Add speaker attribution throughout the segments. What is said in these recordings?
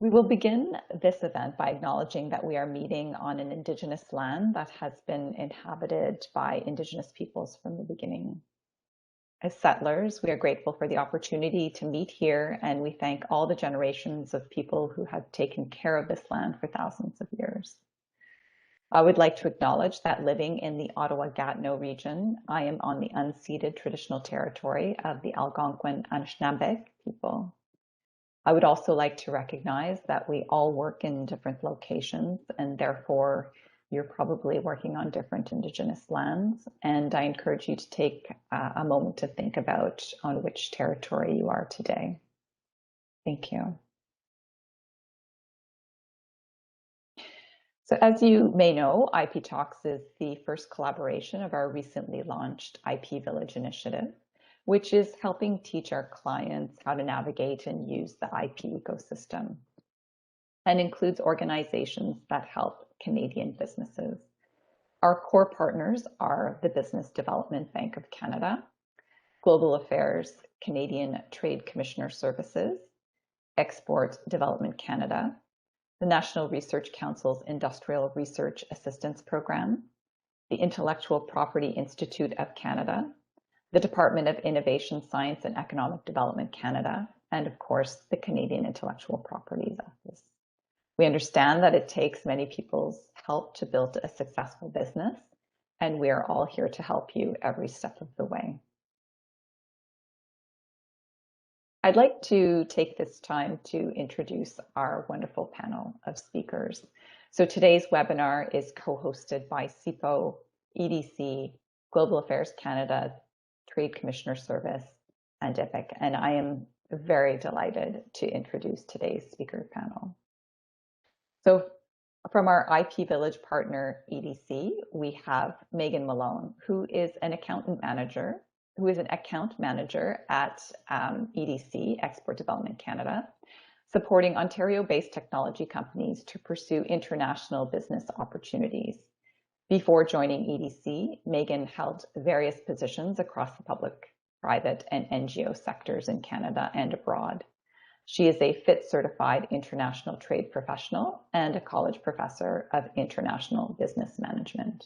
Speaker 1: We will begin this event by acknowledging that we are meeting on an Indigenous land that has been inhabited by Indigenous peoples from the beginning. As settlers, we are grateful for the opportunity to meet here, and we thank all the generations of people who have taken care of this land for thousands of years. I would like to acknowledge that living in the Ottawa-Gatineau region, I am on the unceded traditional territory of the Algonquin Anishinaabe people. I would also like to recognize that we all work in different locations, and therefore you're probably working on different Indigenous lands. And I encourage you to take a moment to think about on which territory you are today. Thank you. So as you may know, IP Talks is the first collaboration of our recently launched IP Village initiative, which is helping teach our clients how to navigate and use the IP ecosystem, and includes organizations that help Canadian businesses. Our core partners are the Business Development Bank of Canada, Global Affairs Canadian Trade Commissioner Services, Export Development Canada, the National Research Council's Industrial Research Assistance Program, the Intellectual Property Institute of Canada, the Department of Innovation, Science and Economic Development Canada, and of course, the Canadian Intellectual Properties Office. We understand that it takes many people's help to build a successful business, and we are all here to help you every step of the way. I'd like to take this time to introduce our wonderful panel of speakers. So today's webinar is co-hosted by CIPO, EDC, Global Affairs Canada, Trade Commissioner Service, and IPIC. And I am very delighted to introduce today's speaker panel. So from our IP Village partner, EDC, we have Megan Malone, who is an account manager at EDC, Export Development Canada, supporting Ontario-based technology companies to pursue international business opportunities. Before joining EDC, Megan held various positions across the public, private, and NGO sectors in Canada and abroad. She is a FIT certified international trade professional and a college professor of international business management.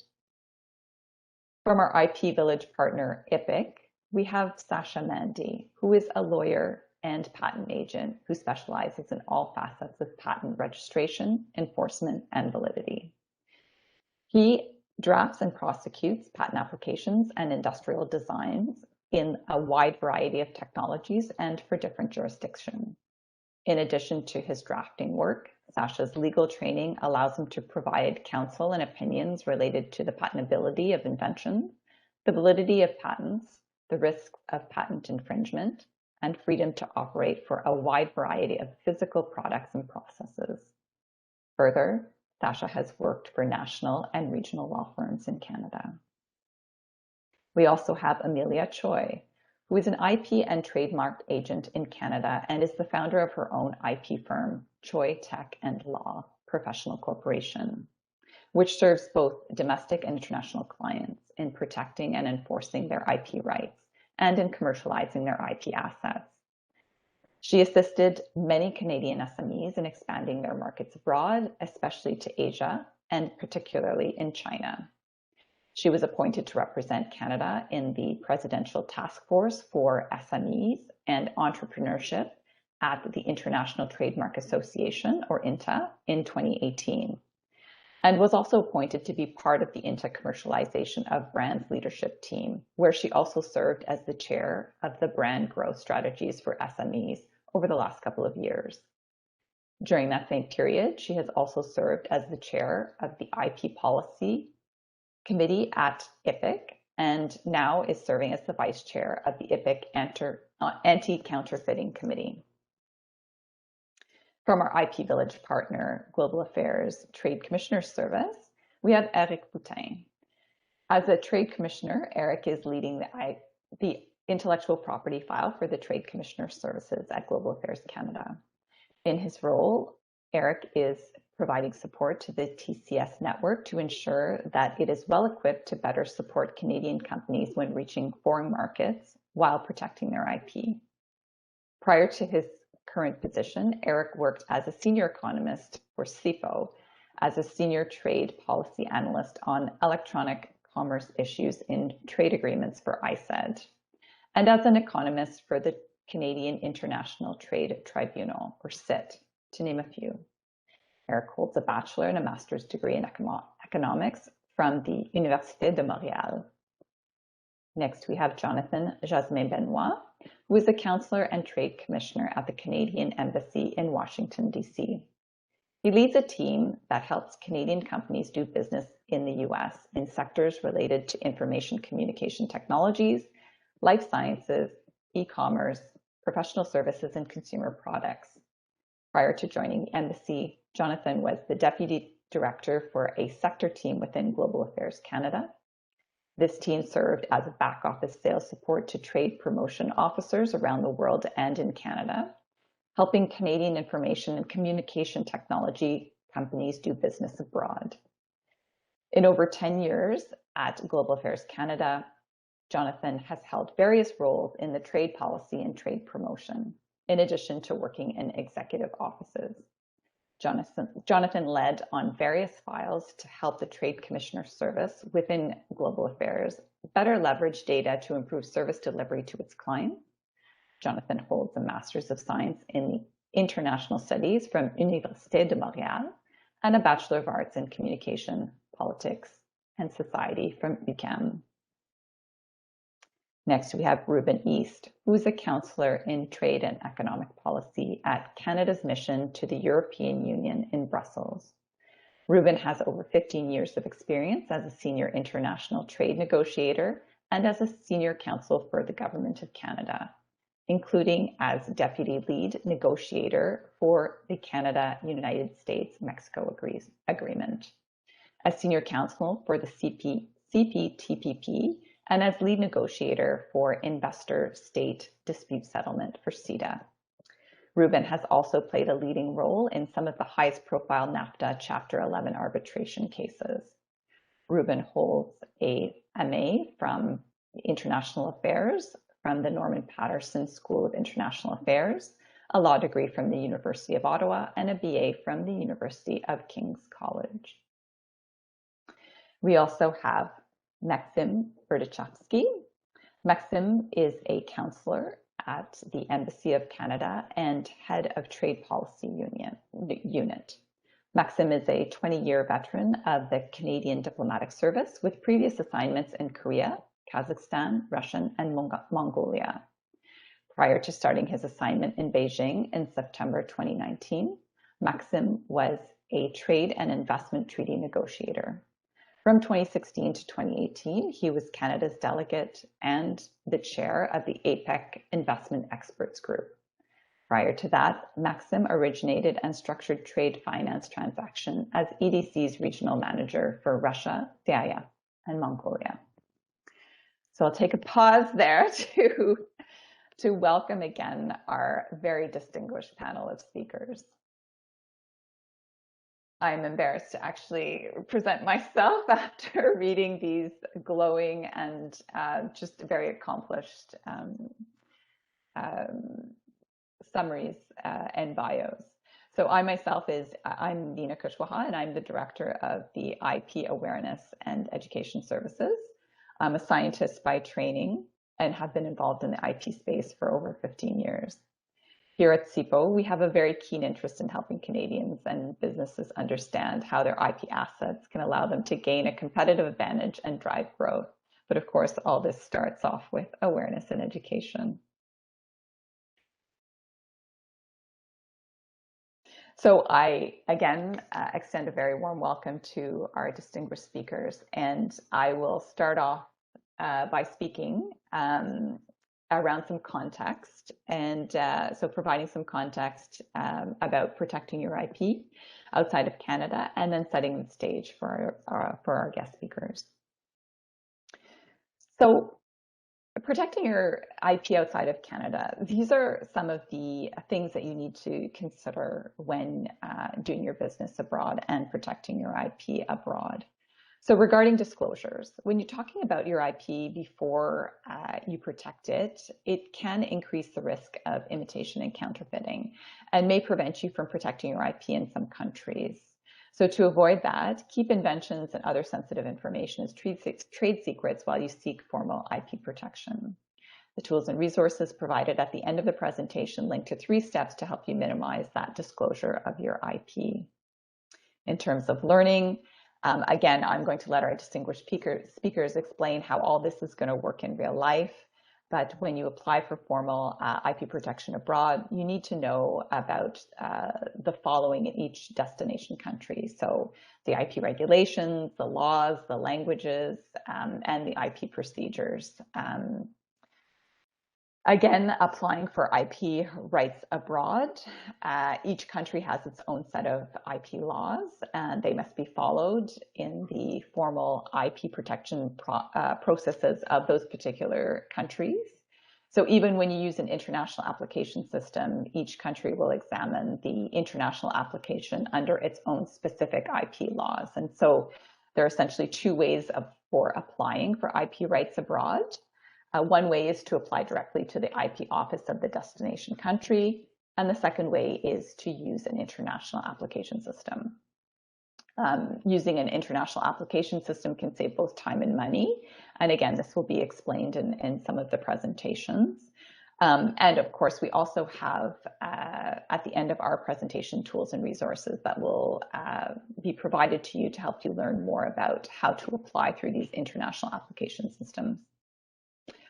Speaker 1: From our IP Village partner, IPIC, we have Sasha Mandy, who is a lawyer and patent agent who specializes in all facets of patent registration, enforcement, and validity. He drafts and prosecutes patent applications and industrial designs in a wide variety of technologies and for different jurisdictions. In addition to his drafting work, Sasha's legal training allows him to provide counsel and opinions related to the patentability of inventions, the validity of patents, the risks of patent infringement, and freedom to operate for a wide variety of physical products and processes. Further, Sasha has worked for national and regional law firms in Canada. We also have Amelia Choi, who is an IP and trademark agent in Canada and is the founder of her own IP firm, Choi Tech and Law Professional Corporation, which serves both domestic and international clients in protecting and enforcing their IP rights and in commercializing their IP assets. She assisted many Canadian SMEs in expanding their markets abroad, especially to Asia and particularly in China. She was appointed to represent Canada in the Presidential Task Force for SMEs and Entrepreneurship at the International Trademark Association, or INTA, in 2018, and was also appointed to be part of the INTA commercialization of brands leadership team, where she also served as the chair of the brand growth strategies for SMEs over the last couple of years. During that same period, she has also served as the chair of the IP Policy Committee at IPIC, and now is serving as the vice chair of the IPIC Anti-Counterfeiting Committee. From our IP Village partner, Global Affairs Trade Commissioner Service, we have Eric Boutin. As a trade commissioner, Eric is leading the intellectual property file for the Trade Commissioner Services at Global Affairs Canada. In his role, Eric is providing support to the TCS network to ensure that it is well equipped to better support Canadian companies when reaching foreign markets while protecting their IP. Prior to his current position, Eric worked as a senior economist for CIFO, as a senior trade policy analyst on electronic commerce issues in trade agreements for ISED, and as an economist for the Canadian International Trade Tribunal, or CIT, to name a few. Eric holds a bachelor and a master's degree in economics from the Université de Montréal. Next, we have Jonathan Jasmin Benoit, who is a counselor and trade commissioner at the Canadian Embassy in Washington, D.C. He leads a team that helps Canadian companies do business in the U.S. in sectors related to information communication technologies, life sciences, e-commerce, professional services, and consumer products. Prior to joining the Embassy, Jonathan was the Deputy Director for a sector team within Global Affairs Canada. This team served as a back office sales support to trade promotion officers around the world and in Canada, helping Canadian information and communication technology companies do business abroad. In over 10 years at Global Affairs Canada, Jonathan has held various roles in the trade policy and trade promotion, in addition to working in executive offices. Jonathan led on various files to help the Trade Commissioner Service within Global Affairs better leverage data to improve service delivery to its clients. Jonathan holds a Master's of Science in International Studies from Université de Montréal and a Bachelor of Arts in Communication, Politics, and Society from UQAM. Next, we have Ruben East, who is a counselor in trade and economic policy at Canada's mission to the European Union in Brussels. Ruben has over 15 years of experience as a senior international trade negotiator and as a senior counsel for the Government of Canada, including as deputy lead negotiator for the Canada-United States-Mexico Agreement, as senior counsel for the CPTPP, and as lead negotiator for investor-state dispute settlement for CETA. Ruben has also played a leading role in some of the highest profile NAFTA Chapter 11 arbitration cases. Ruben holds a MA from International Affairs from the Norman Paterson School of International Affairs, a law degree from the University of Ottawa, and a BA from the University of King's College. We also have Maxim Berdychevsky. Maxim is a counselor at the Embassy of Canada and head of Trade Policy Unit. Maxim is a 20-year veteran of the Canadian Diplomatic Service with previous assignments in Korea, Kazakhstan, Russia, and Mongolia. Prior to starting his assignment in Beijing in September 2019, Maxim was a trade and investment treaty negotiator. From 2016 to 2018, he was Canada's delegate and the chair of the APEC Investment Experts Group. Prior to that, Maxim originated and structured trade finance transactions as EDC's regional manager for Russia, CIS, and Mongolia. So I'll take a pause there to welcome again our very distinguished panel of speakers. I'm embarrassed to actually present myself after reading these glowing and just very accomplished summaries and bios. So I'm Nina Kushwaha, and I'm the Director of the IP Awareness and Education Services. I'm a scientist by training and have been involved in the IP space for over 15 years. Here at CIPO, we have a very keen interest in helping Canadians and businesses understand how their IP assets can allow them to gain a competitive advantage and drive growth. But of course, all this starts off with awareness and education. So I, again, extend a very warm welcome to our distinguished speakers, and I will start off by speaking around some context, and so providing some context about protecting your IP outside of Canada, and then setting the stage for our guest speakers. So protecting your IP outside of Canada, these are some of the things that you need to consider when doing your business abroad and protecting your IP abroad. So regarding disclosures, when you're talking about your IP before you protect it, it can increase the risk of imitation and counterfeiting and may prevent you from protecting your IP in some countries. So to avoid that, keep inventions and other sensitive information as trade secrets while you seek formal IP protection. The tools and resources provided at the end of the presentation link to 3 steps to help you minimize that disclosure of your IP. In terms of learning, again, I'm going to let our distinguished speakers explain how all this is going to work in real life. But when you apply for formal IP protection abroad, you need to know about the following in each destination country. So the IP regulations, the laws, the languages, and the IP procedures. Again, applying for IP rights abroad, each country has its own set of IP laws, and they must be followed in the formal IP protection processes of those particular countries. So even when you use an international application system, each country will examine the international application under its own specific IP laws. And so there are essentially 2 ways for applying for IP rights abroad. One way is to apply directly to the IP office of the destination country, and the second way is to use an international application system. Using an international application system can save both time and money, and again, this will be explained in some of the presentations. And of course, we also have, at the end of our presentation, tools and resources that will be provided to you to help you learn more about how to apply through these international application systems.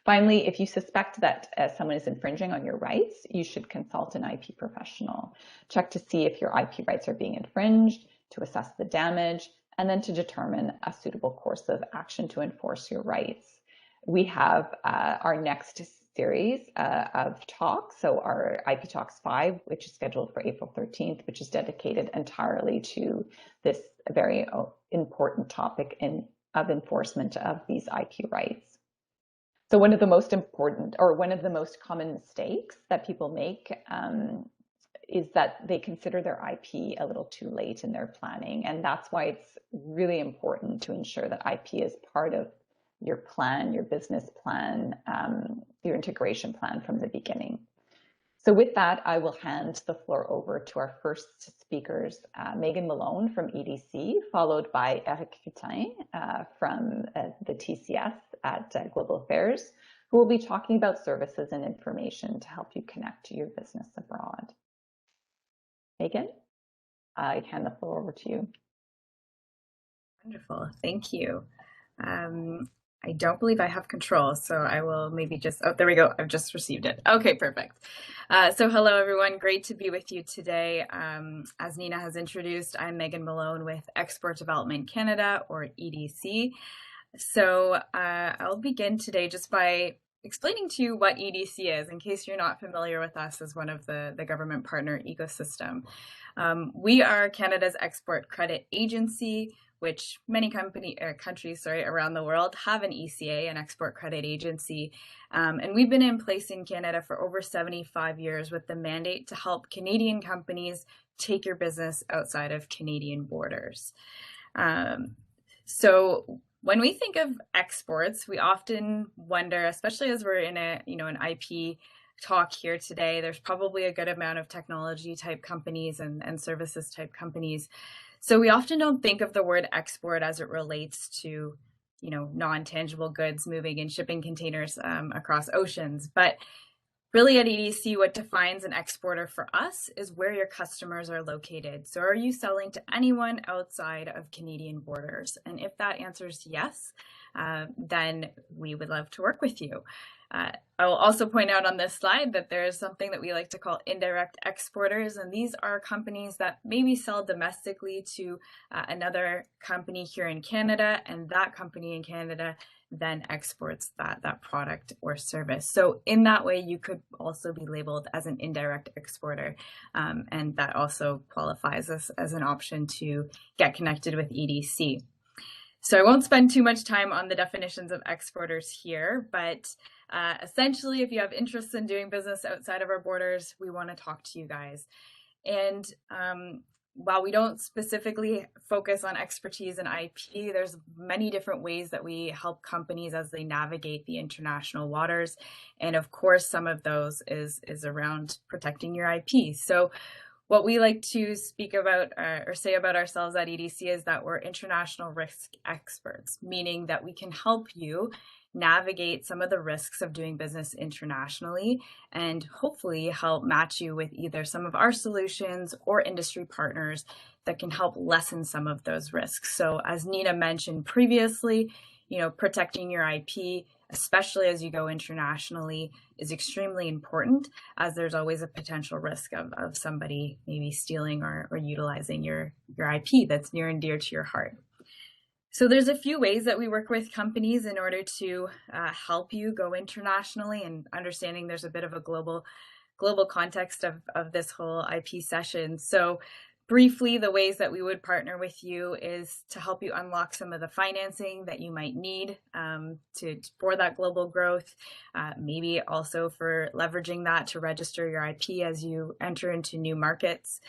Speaker 1: Finally, if you suspect that someone is infringing on your rights, you should consult an IP professional. Check to see if your IP rights are being infringed, to assess the damage, and then to determine a suitable course of action to enforce your rights. We have our next series of talks, so our IP Talks 5, which is scheduled for April 13th, which is dedicated entirely to this very important topic of enforcement of these IP rights. So one of the most important, or one of the most common mistakes that people make is that they consider their IP a little too late in their planning. And that's why it's really important to ensure that IP is part of your plan, your business plan, your integration plan from the beginning. So with that, I will hand the floor over to our first speakers, Megan Malone from EDC, followed by Eric Hutin from the TCS at Global Affairs, who will be talking about services and information to help you connect to your business abroad. Megan, I hand the floor over to you.
Speaker 2: Wonderful, thank you. I don't believe I have control, so I will maybe just, oh, there we go. I've just received it. Okay, perfect. So hello, everyone. Great to be with you today. As Nina has introduced, I'm Megan Malone with Export Development Canada, or EDC. So I'll begin today just by explaining to you what EDC is, in case you're not familiar with us as one of the government partner ecosystem. We are Canada's export credit agency, which many countries around the world have an ECA, an export credit agency. And we've been in place in Canada for over 75 years with the mandate to help Canadian companies take your business outside of Canadian borders. So when we think of exports, we often wonder, especially as we're in an IP talk here today, there's probably a good amount of technology type companies and services type companies. So we often don't think of the word export as it relates to, non-tangible goods moving in shipping containers across oceans. But really at EDC, what defines an exporter for us is where your customers are located. So are you selling to anyone outside of Canadian borders? And if that answers yes, then we would love to work with you. I will also point out on this slide that there is something that we like to call indirect exporters, and these are companies that maybe sell domestically to another company here in Canada, and that company in Canada then exports that product or service. So in that way, you could also be labeled as an indirect exporter, and that also qualifies us as an option to get connected with EDC. So I won't spend too much time on the definitions of exporters here, but essentially, if you have interest in doing business outside of our borders, we want to talk to you guys. And while we don't specifically focus on expertise in IP, there's many different ways that we help companies as they navigate the international waters. And of course, some of those is around protecting your IP. So what we like to speak about or say about ourselves at EDC is that we're international risk experts, meaning that we can help you navigate some of the risks of doing business internationally and hopefully help match you with either some of our solutions or industry partners that can help lessen some of those risks. So as Nina mentioned previously, protecting your IP, especially as you go internationally, is extremely important, as there's always a potential risk of somebody maybe stealing or utilizing your IP that's near and dear to your heart. So there's a few ways that we work with companies in order to help you go internationally, and understanding there's a bit of a global context of this whole IP session. So briefly, the ways that we would partner with you is to help you unlock some of the financing that you might need for that global growth, maybe also for leveraging that to register your IP as you enter into new markets.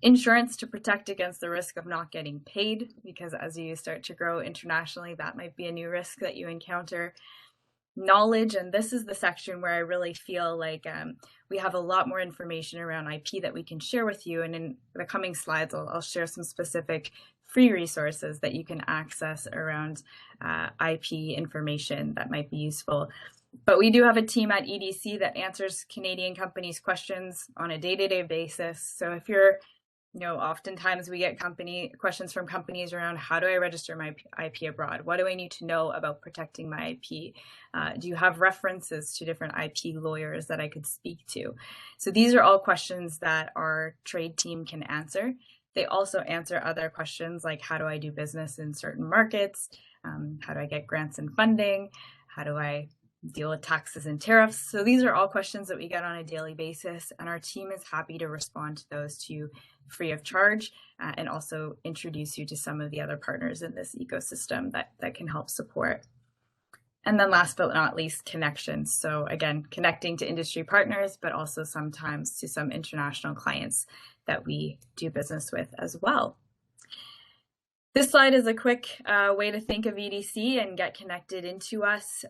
Speaker 2: Insurance to protect against the risk of not getting paid, because as you start to grow internationally, that might be a new risk that you encounter. Knowledge, and this is the section where I really feel like we have a lot more information around IP that we can share with you, and in the coming slides I'll share some specific free resources that you can access around IP information that might be useful. But we do have a team at EDC that answers Canadian companies' questions on a day-to-day basis. So if you're oftentimes we get questions from companies around, how do I register my IP abroad? What do I need to know about protecting my IP? Do you have references to different IP lawyers that I could speak to? So these are all questions that our trade team can answer. They also answer other questions like, how do I do business in certain markets? How do I get grants and funding? How do I deal with taxes and tariffs? So these are all questions that we get on a daily basis, and our team is happy to respond to those to you free of charge, and also introduce you to some of the other partners in this ecosystem that can help support. And then last but not least, connections. So again, connecting to industry partners, but also sometimes to some international clients that we do business with as well. This slide is a quick way to think of EDC and get connected into us.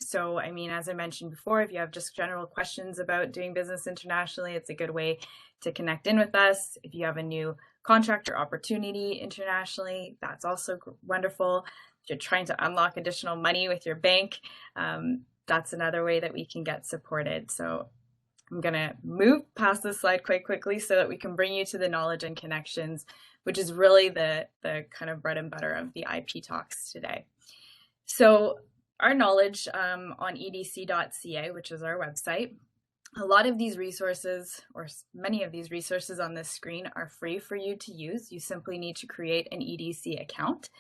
Speaker 2: So, I mean, as I mentioned before, if you have just general questions about doing business internationally, it's a good way to connect in with us. If you have a new contract or opportunity internationally, that's also wonderful. If you're trying to unlock additional money with your bank, that's another way that we can get supported. So I'm going to move past this slide quite quickly so that we can bring you to the knowledge and connections, which is really the kind of bread and butter of the IP talks today. So our knowledge on edc.ca, which is our website, a lot of these resources, or many of these resources on this screen, are free for you to use. You simply need to create an EDC account.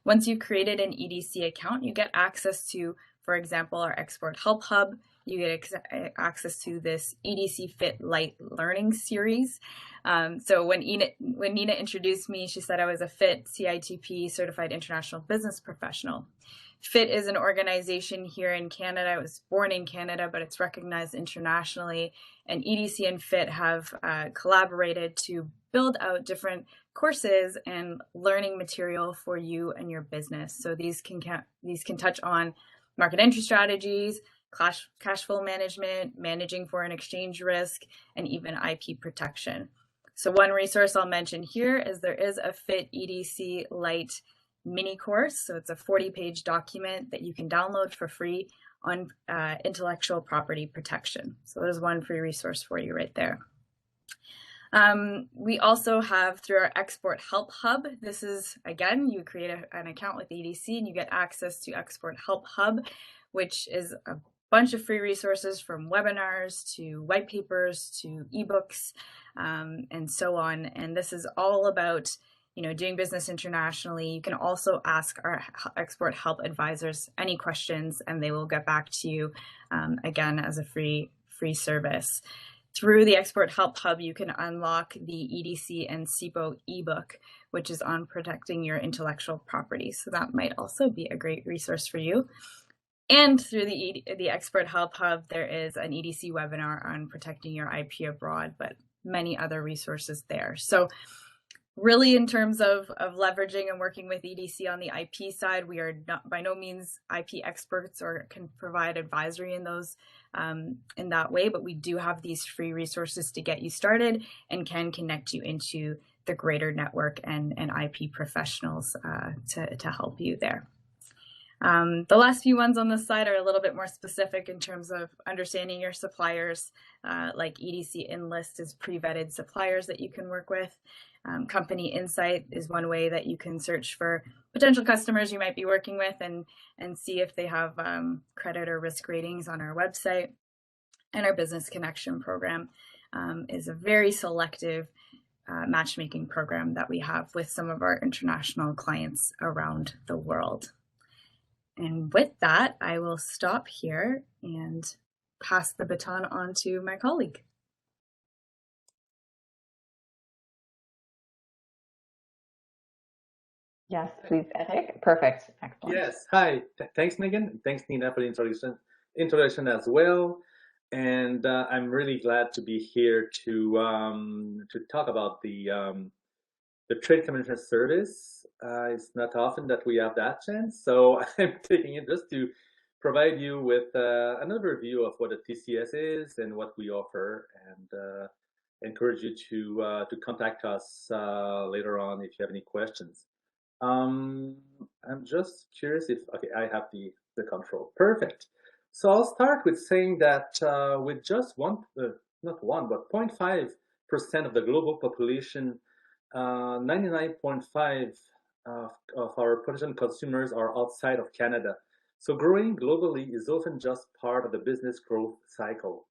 Speaker 2: Once you've created an EDC account, you get access to, for example, our Export Help Hub. You get access to this EDC Fit Lite learning series. So when Nina introduced me, she said I was a FIT CITP Certified International Business Professional. FIT is an organization here in Canada. I was born in Canada, but it's recognized internationally. And EDC and FIT have collaborated to build out different courses and learning material for you and your business. So these can touch on market entry strategies, cash flow management, managing foreign exchange risk, and even IP protection. So one resource I'll mention here is there is a FIT EDC Lite mini course. So it's a 40-page document that you can download for free on intellectual property protection. So there's one free resource for you right there. We also have, through our Export Help Hub, this is, again, you create an account with EDC and you get access to Export Help Hub, which is a bunch of free resources, from webinars to white papers to ebooks and so on. And this is all about doing business internationally. You can also ask our Export Help advisors any questions, and they will get back to you, again, as a free service. Through the Export Help Hub, you can unlock the EDC and CIPO ebook, which is on protecting your intellectual property. So that might also be a great resource for you. And through the Expert Help Hub, there is an EDC webinar on protecting your IP abroad, but many other resources there. So really, in terms of leveraging and working with EDC on the IP side, we are not by no means IP experts or can provide advisory in those in that way, but we do have these free resources to get you started and can connect you into the greater network and IP professionals to help you there. The last few ones on this slide are a little bit more specific in terms of understanding your suppliers, like EDC Enlist is pre-vetted suppliers that you can work with. Company Insight is one way that you can search for potential customers you might be working with and see if they have credit or risk ratings on our website. And our Business Connection program is a very selective matchmaking program that we have with some of our international clients around the world. And with that, I will stop here and pass the baton on to my colleague.
Speaker 1: Yes, please, Eric. Perfect. Excellent.
Speaker 3: Yes. Hi. Thanks, Megan. Thanks, Nina, for the introduction as well. And I'm really glad to be here to talk about the Trade Commissioner Service. It's not often that we have that chance, so I'm taking it just to provide you with an overview of what a TCS is and what we offer, and encourage you to contact us later on if you have any questions. I'm just curious if, okay, I have the control. Perfect. So I'll start with saying that with just not 1, but 0.5% of the global population, 99.5% of our potential consumers are outside of Canada. So growing globally is often just part of the business growth cycle.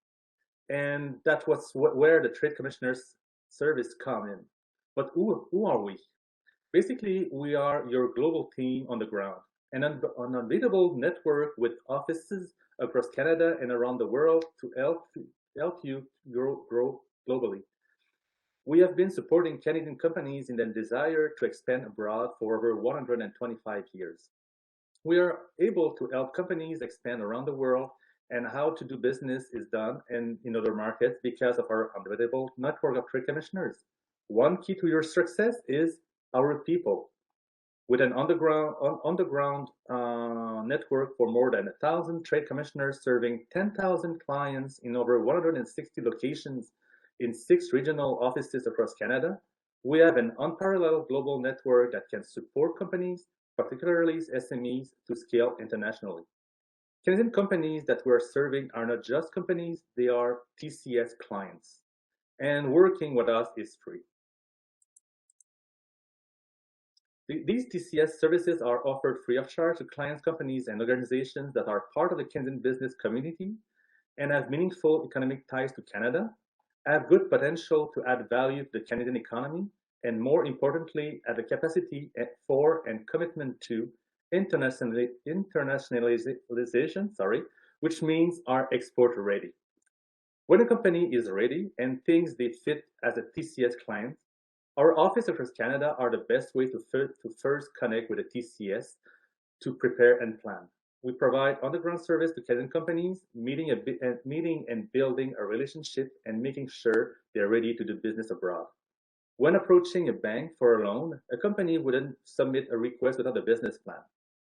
Speaker 3: And that's where the Trade Commissioner's Service come in. But who are we? Basically, we are your global team on the ground, and an unbeatable network with offices across Canada and around the world to help you grow globally. We have been supporting Canadian companies in their desire to expand abroad for over 125 years. We are able to help companies expand around the world, and how to do business is done in other markets because of our unbeatable network of trade commissioners. One key to your success is our people. With an on-the-ground network for more than 1,000 trade commissioners serving 10,000 clients in over 160 locations in 6 regional offices across Canada, we have an unparalleled global network that can support companies, particularly SMEs, to scale internationally. Canadian companies that we're serving are not just companies, they are TCS clients. And working with us is free. These TCS services are offered free of charge to clients, companies, and organizations that are part of the Canadian business community and have meaningful economic ties to Canada, have good potential to add value to the Canadian economy, and more importantly, have the capacity for and commitment to internationalization, which means are export ready. When a company is ready and thinks they fit as a TCS client, our office across Canada are the best way to first connect with a TCS to prepare and plan. We provide on-the-ground service to Canadian companies, meeting and building a relationship and making sure they're ready to do business abroad. When approaching a bank for a loan, a company wouldn't submit a request without a business plan.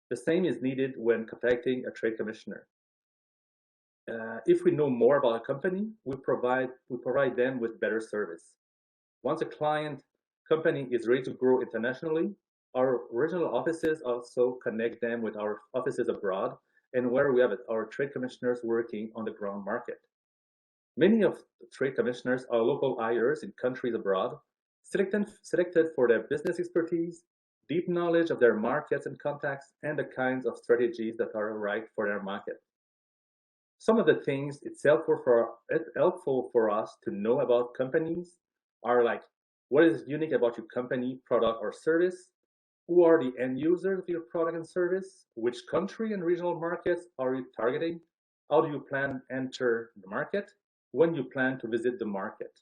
Speaker 3: The same is needed when contacting a trade commissioner. If we know more about a company, we provide them with better service. Once a company is ready to grow internationally, our regional offices also connect them with our offices abroad and where we have our trade commissioners working on the ground market. Many of the trade commissioners are local hires in countries abroad, selected for their business expertise, deep knowledge of their markets and contacts, and the kinds of strategies that are right for their market. Some of the things it's helpful for us to know about companies are like, what is unique about your company, product, or service? Who are the end users of your product and service? Which country and regional markets are you targeting? How do you plan to enter the market? When you plan to visit the market?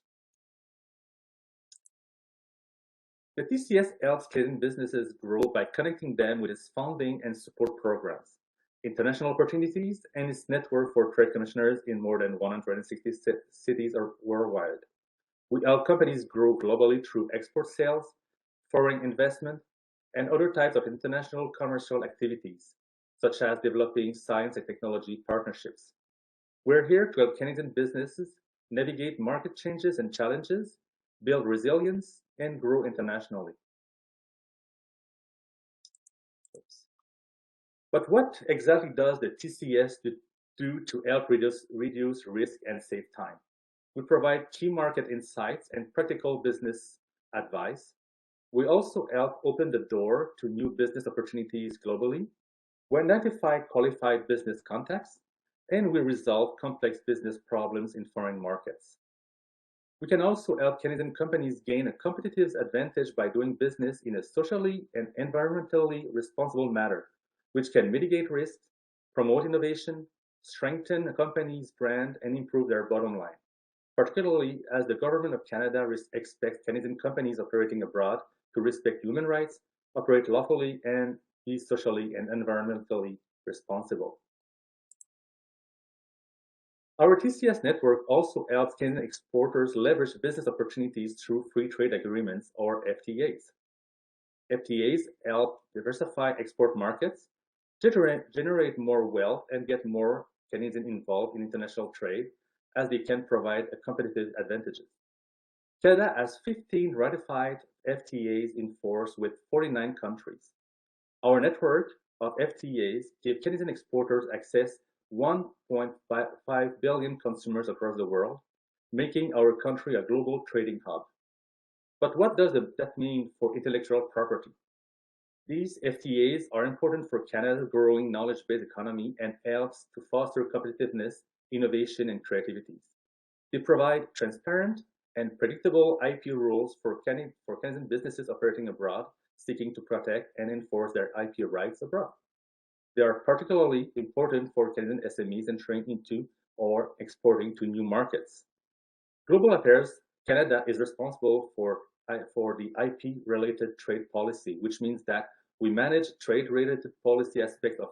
Speaker 3: The TCS helps Canadian businesses grow by connecting them with its funding and support programs. international opportunities, and its network for trade commissioners in more than 160 cities worldwide. We help companies grow globally through export sales, foreign investment, and other types of international commercial activities, such as developing science and technology partnerships. We're here to help Canadian businesses navigate market changes and challenges, build resilience, and grow internationally. Oops. But what exactly does the TCS do to help reduce risk and save time? We provide key market insights and practical business advice. We also help open the door to new business opportunities globally. We identify qualified business contacts, and we resolve complex business problems in foreign markets. We can also help Canadian companies gain a competitive advantage by doing business in a socially and environmentally responsible manner, which can mitigate risks, promote innovation, strengthen a company's brand, and improve their bottom line, particularly as the Government of Canada expects Canadian companies operating abroad to respect human rights, operate lawfully, and be socially and environmentally responsible. Our TCS network also helps Canadian exporters leverage business opportunities through free trade agreements, or FTAs. FTAs help diversify export markets, generate more wealth, and get more Canadians involved in international trade, as they can provide a competitive advantages. Canada has 15 ratified FTAs in force with 49 countries. Our network of FTAs give Canadian exporters access 1.5 billion consumers across the world, making our country a global trading hub. But what does that mean for intellectual property? These FTAs are important for Canada's growing knowledge-based economy and helps to foster competitiveness, innovation, and creativity. They provide transparent and predictable IP rules for Canadian businesses operating abroad, seeking to protect and enforce their IP rights abroad. They are particularly important for Canadian SMEs entering into or exporting to new markets. Global Affairs Canada is responsible for the IP-related trade policy, which means that we manage trade-related policy aspects of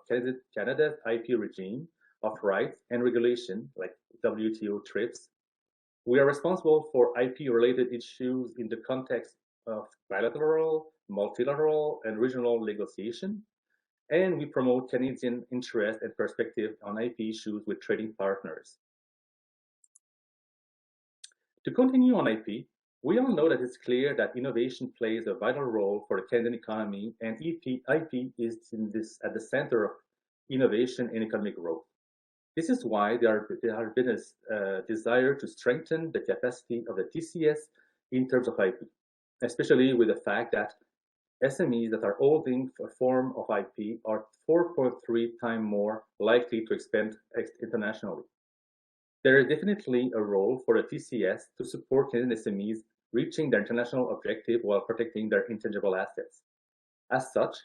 Speaker 3: Canada's IP regime of rights and regulation, like WTO TRIPS. We are responsible for IP-related issues in the context of bilateral, multilateral, and regional negotiation, and we promote Canadian interest and perspective on IP issues with trading partners. To continue on IP, we all know that it's clear that innovation plays a vital role for the Canadian economy, and IP is at the center of innovation and economic growth. This is why there has been a desire to strengthen the capacity of the TCS in terms of IP, especially with the fact that SMEs that are holding a form of IP are 4.3 times more likely to expand internationally. There is definitely a role for the TCS to support Canadian SMEs reaching their international objective while protecting their intangible assets. As such,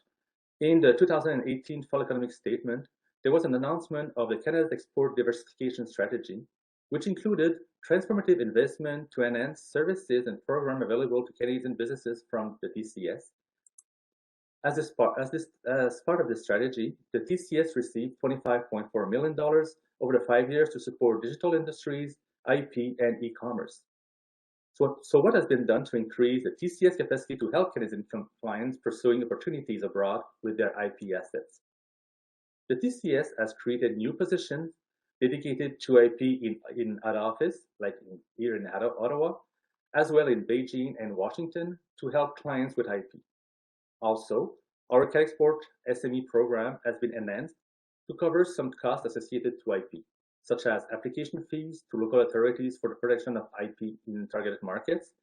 Speaker 3: in the 2018 Fall Economic Statement, there was an announcement of the Canada's Export Diversification Strategy, which included transformative investment to enhance services and programs available to Canadian businesses from the TCS. As part of this strategy, the TCS received $25.4 million over the 5 years to support digital industries, IP, and e-commerce. So what has been done to increase the TCS capacity to help Canadian clients pursuing opportunities abroad with their IP assets? The TCS has created new positions dedicated to IP in head office, like here in Ottawa, as well in Beijing and Washington, to help clients with IP. Also, our CanExport SME program has been enhanced to cover some costs associated to IP, such as application fees to local authorities for the protection of IP in targeted markets,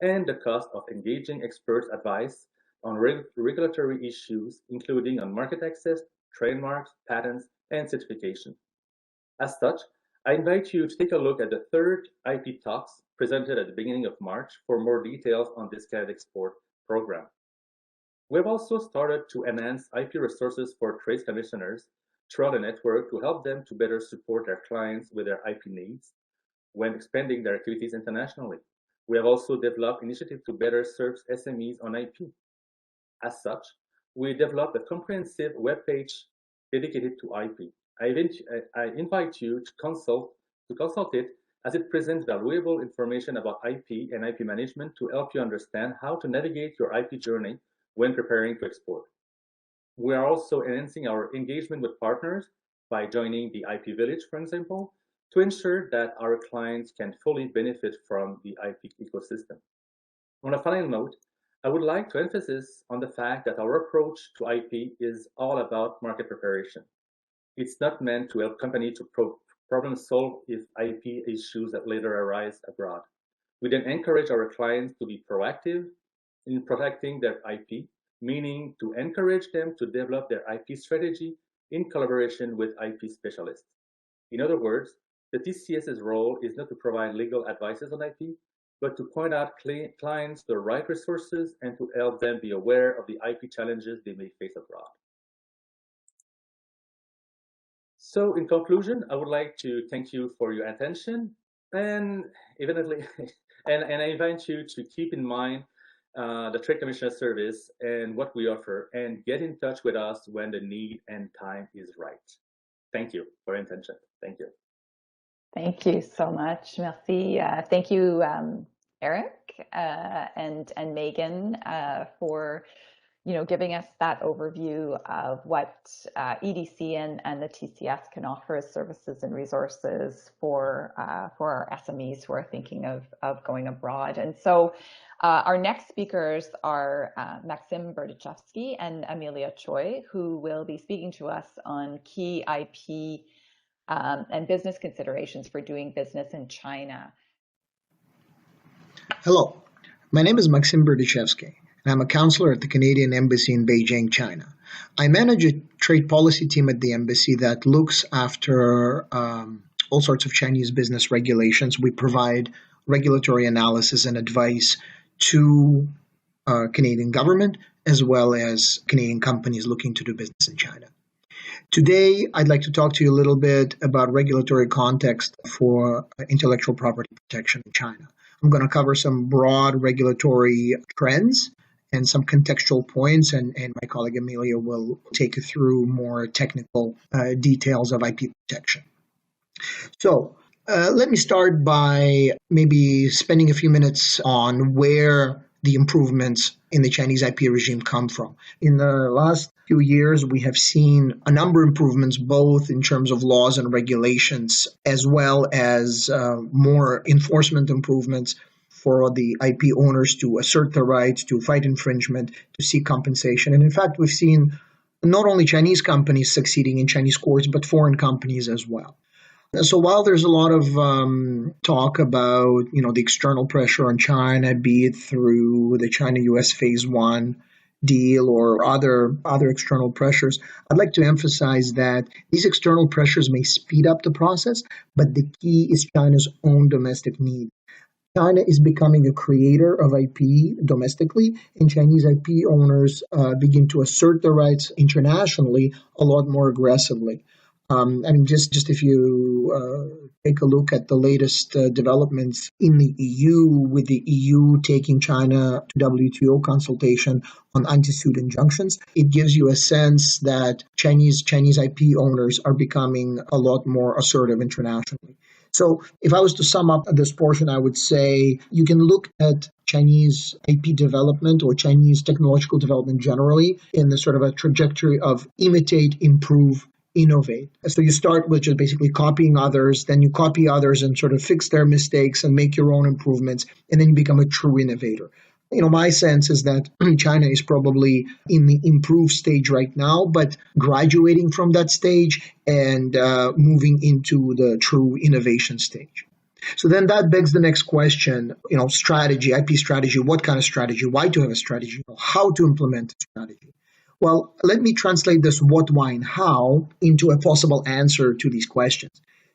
Speaker 3: and the cost of engaging expert advice on regulatory issues, including on market access, trademarks, patents, and certification. As such, I invite you to take a look at the third IP talks presented at the beginning of March for more details on this CanExport program. We have also started to enhance IP resources for trade commissioners throughout the network to help them to better support their clients with their IP needs when expanding their activities internationally. We have also developed initiatives to better serve SMEs on IP. As such, we developed a comprehensive webpage dedicated to IP. I invite you to consult it, as it presents valuable information about IP and IP management to help you understand how to navigate your IP journey when preparing to export. We are also enhancing our engagement with partners by joining the IP Village, for example, to ensure that our clients can fully benefit from the IP ecosystem. On a final note, I would like to emphasize on the fact that our approach to IP is all about market preparation. It's not meant to help companies to problem solve if IP issues that later arise abroad. We then encourage our clients to be proactive in protecting their IP, meaning to encourage them to develop their IP strategy in collaboration with IP specialists. In other words, the TCS's role is not to provide legal advices on IP, but to point out clients the right resources and to help them be aware of the IP challenges they may face abroad. So in conclusion, I would like to thank you for your attention, and evidently, and I invite you to keep in mind the Trade Commissioner Service and what we offer, and get in touch with us when the need and time is right. Thank you for your attention. Thank you.
Speaker 1: Thank you so much. Merci. Thank you, Eric and Megan, for giving us that overview of what EDC and the TCS can offer as services and resources for our SMEs who are thinking of going abroad. And so our next speakers are Maxime Berdichevsky and Amelia Choi, who will be speaking to us on key IP and business considerations for doing business in China.
Speaker 4: Hello, my name is Maxime Berdichevsky. I'm a counselor at the Canadian Embassy in Beijing, China. I manage a trade policy team at the embassy that looks after all sorts of Chinese business regulations. We provide regulatory analysis and advice to Canadian government as well as Canadian companies looking to do business in China. Today, I'd like to talk to you a little bit about regulatory context for intellectual property protection in China. I'm going to cover some broad regulatory trends and some contextual points, and my colleague Amelia will take you through more technical details of IP protection. So let me start by maybe spending a few minutes on where the improvements in the Chinese IP regime come from. In the last few years, we have seen a number of improvements, both in terms of laws and regulations, as well as more enforcement improvements for the IP owners to assert their rights, to fight infringement, to seek compensation. And in fact, we've seen not only Chinese companies succeeding in Chinese courts, but foreign companies as well. So while there's a lot of talk about, the external pressure on China, be it through the China-US Phase 1 deal or other external pressures, I'd like to emphasize that these external pressures may speed up the process, but the key is China's own domestic need. China is becoming a creator of IP domestically, and Chinese IP owners begin to assert their rights internationally a lot more aggressively. Just if you take a look at the latest developments in the EU, with the EU taking China to WTO consultation on anti-suit injunctions, it gives you a sense that Chinese IP owners are becoming a lot more assertive internationally. So if I was to sum up this portion, I would say you can look at Chinese IP development or Chinese technological development generally in the sort of a trajectory of imitate, improve, innovate. So you start with just basically copying others, then you copy others and sort of fix their mistakes and make your own improvements, and then you become a true innovator. My sense is that China is probably in the improved stage right now, but graduating from that stage and moving into the true innovation stage. So then that begs the next question, strategy, IP strategy, what kind of strategy, why to have a strategy, how to implement a strategy. Well, let me translate this what, why, and how into a possible answer to these questions.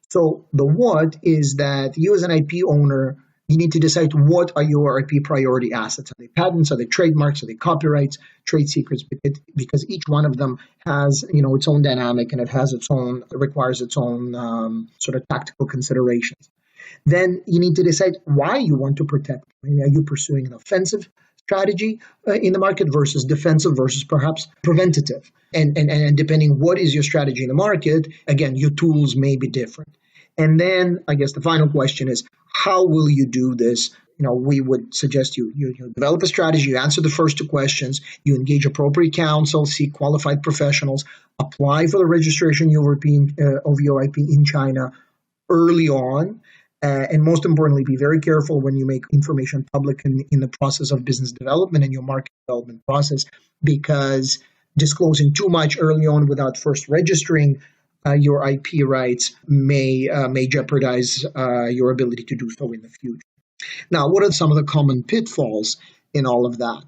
Speaker 4: So the what is that you as an IP owner, you need to decide what are your IP priority assets. Are they patents? Are they trademarks? Are they copyrights? Trade secrets? Because each one of them has, its own dynamic, and it requires its own sort of tactical considerations. Then you need to decide why you want to protect them. Are you pursuing an offensive strategy in the market versus defensive versus perhaps preventative. And depending what is your strategy in the market, again, your tools may be different. And then I guess the final question is, how will you do this? We would suggest you develop a strategy, you answer the first two questions, you engage appropriate counsel, seek qualified professionals, apply for the registration of your IP in China early on, and most importantly, be very careful when you make information public in the process of business development and your market development process, because disclosing too much early on without first registering your IP rights may jeopardize your ability to do so in the future. Now, what are some of the common pitfalls in all of that?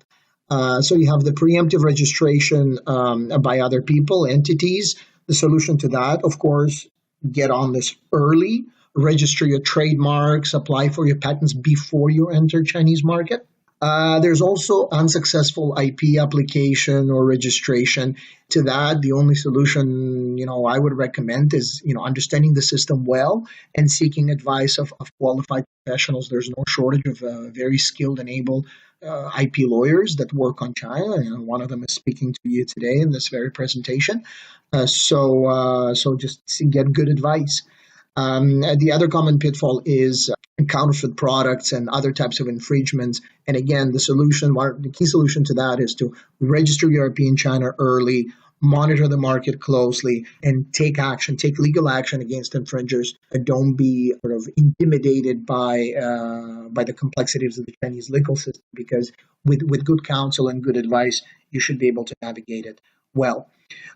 Speaker 4: So you have the preemptive registration by other people, entities. The solution to that, of course, get on this early, register your trademarks, apply for your patents before you enter Chinese market. There's also unsuccessful IP application or registration. To that, the only solution, I would recommend is, understanding the system well and seeking advice of qualified professionals. There's no shortage of very skilled and able IP lawyers that work on China, and one of them is speaking to you today in this very presentation. So just get good advice. The other common pitfall is counterfeit products and other types of infringements. And again, the key solution to that is to register your IP in China early, monitor the market closely, and take legal action against infringers. And don't be sort of intimidated by the complexities of the Chinese legal system, because with good counsel and good advice, you should be able to navigate it well.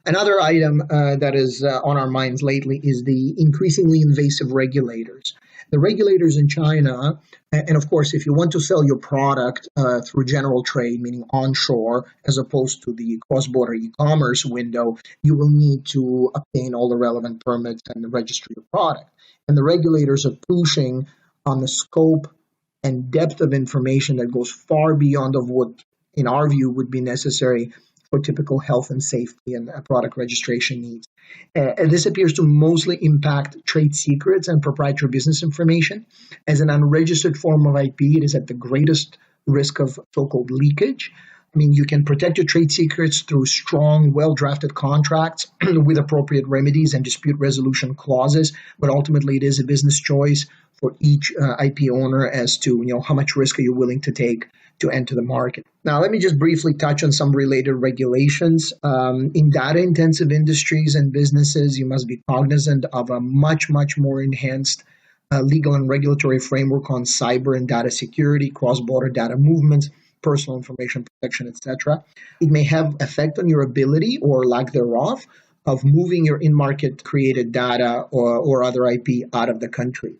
Speaker 4: Another item that is on our minds lately is the increasingly invasive regulators. The regulators in China, and of course, if you want to sell your product through general trade, meaning onshore, as opposed to the cross-border e-commerce window, you will need to obtain all the relevant permits and register your product. And the regulators are pushing on the scope and depth of information that goes far beyond of what, in our view, would be necessary for typical health and safety and product registration needs. And this appears to mostly impact trade secrets and proprietary business information. As an unregistered form of IP, it is at the greatest risk of so-called leakage. I mean, you can protect your trade secrets through strong, well-drafted contracts with appropriate remedies and dispute resolution clauses, but ultimately it is a business choice for each IP owner as to how much risk are you willing to take to enter the market. Now, let me just briefly touch on some related regulations. In data-intensive industries and businesses, you must be cognizant of a much, much more enhanced legal and regulatory framework on cyber and data security, cross-border data movements, personal information protection, etc. It may have effect on your ability or lack thereof of moving your in-market created data or other IP out of the country.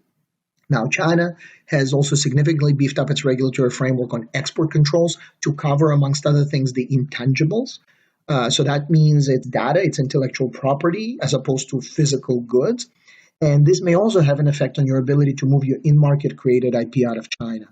Speaker 4: Now, China has also significantly beefed up its regulatory framework on export controls to cover, amongst other things, the intangibles. So that means it's data, it's intellectual property, as opposed to physical goods. And this may also have an effect on your ability to move your in-market created IP out of China.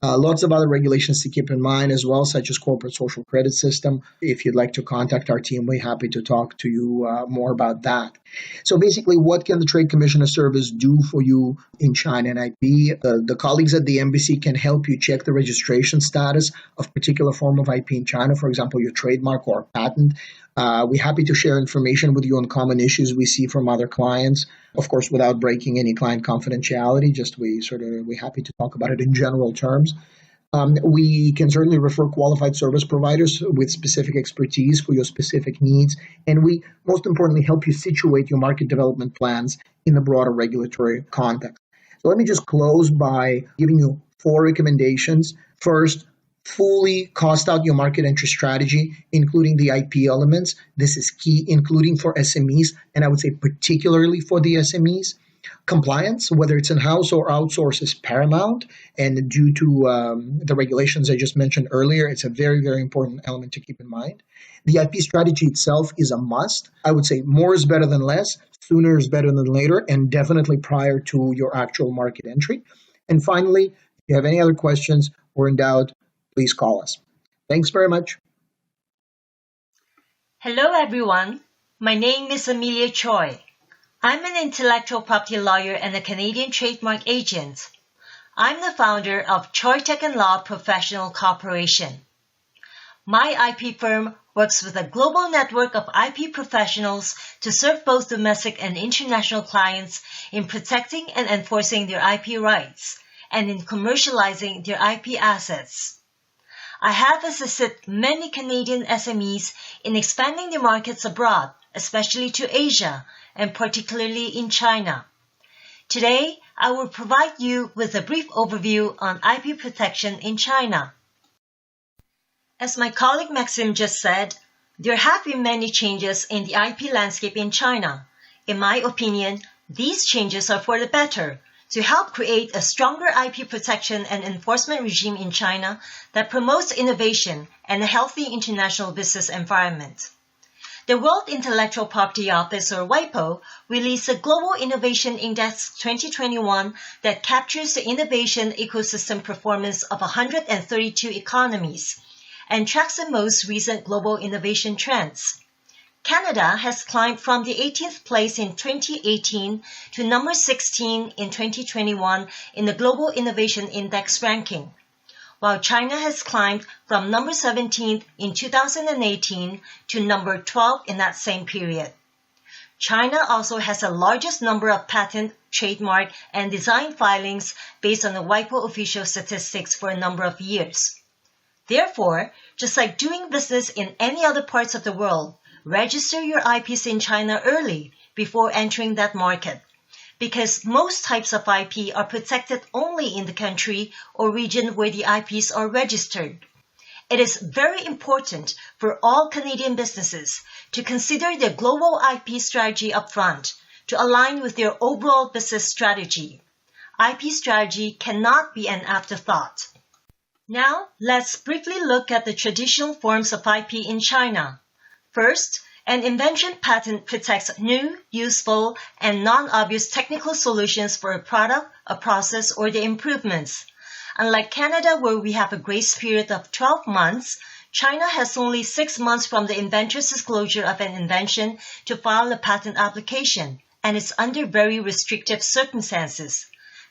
Speaker 4: Lots of other regulations to keep in mind as well, such as corporate social credit system. If you'd like to contact our team, we're happy to talk to you more about that. So basically, what can the Trade Commissioner Service do for you in China and IP? The colleagues at the embassy can help you check the registration status of particular form of IP in China, for example, your trademark or patent. We're happy to share information with you on common issues we see from other clients, of course, without breaking any client confidentiality. We're happy to talk about it in general terms. We can certainly refer qualified service providers with specific expertise for your specific needs. And we, most importantly, help you situate your market development plans in the broader regulatory context. So let me just close by giving you 4 recommendations. First, fully cost out your market entry strategy, including the IP elements. This is key, including for SMEs, and I would say particularly for the SMEs. Compliance, whether it's in-house or outsource, is paramount. And due to the regulations I just mentioned earlier, it's a very, very important element to keep in mind. The IP strategy itself is a must. I would say more is better than less, sooner is better than later, and definitely prior to your actual market entry. And finally, if you have any other questions or in doubt, please call us. Thanks very much.
Speaker 5: Hello, everyone. My name is Amelia Choi. I'm an intellectual property lawyer and a Canadian trademark agent. I'm the founder of Choi Tech & Law Professional Corporation. My IP firm works with a global network of IP professionals to serve both domestic and international clients in protecting and enforcing their IP rights and in commercializing their IP assets. I have assisted many Canadian SMEs in expanding their markets abroad, especially to Asia and particularly in China. Today, I will provide you with a brief overview on IP protection in China. As my colleague Maxime just said, there have been many changes in the IP landscape in China. In my opinion, these changes are for the better to help create a stronger IP protection and enforcement regime in China that promotes innovation and a healthy international business environment. The World Intellectual Property Office, or WIPO, released the Global Innovation Index 2021 that captures the innovation ecosystem performance of 132 economies and tracks the most recent global innovation trends. Canada has climbed from the 18th place in 2018 to number 16 in 2021 in the Global Innovation Index ranking, while China has climbed from number 17 in 2018 to number 12 in that same period. China also has the largest number of patent, trademark, and design filings based on the WIPO official statistics for a number of years. Therefore, just like doing business in any other parts of the world, register your IPs in China early before entering that market, because most types of IP are protected only in the country or region where the IPs are registered. It is very important for all Canadian businesses to consider their global IP strategy upfront to align with their overall business strategy. IP strategy cannot be an afterthought. Now, let's briefly look at the traditional forms of IP in China. First, an invention patent protects new, useful, and non-obvious technical solutions for a product, a process, or the improvements. Unlike Canada, where we have a grace period of 12 months, China has only 6 months from the inventor's disclosure of an invention to file a patent application, and it's under very restrictive circumstances.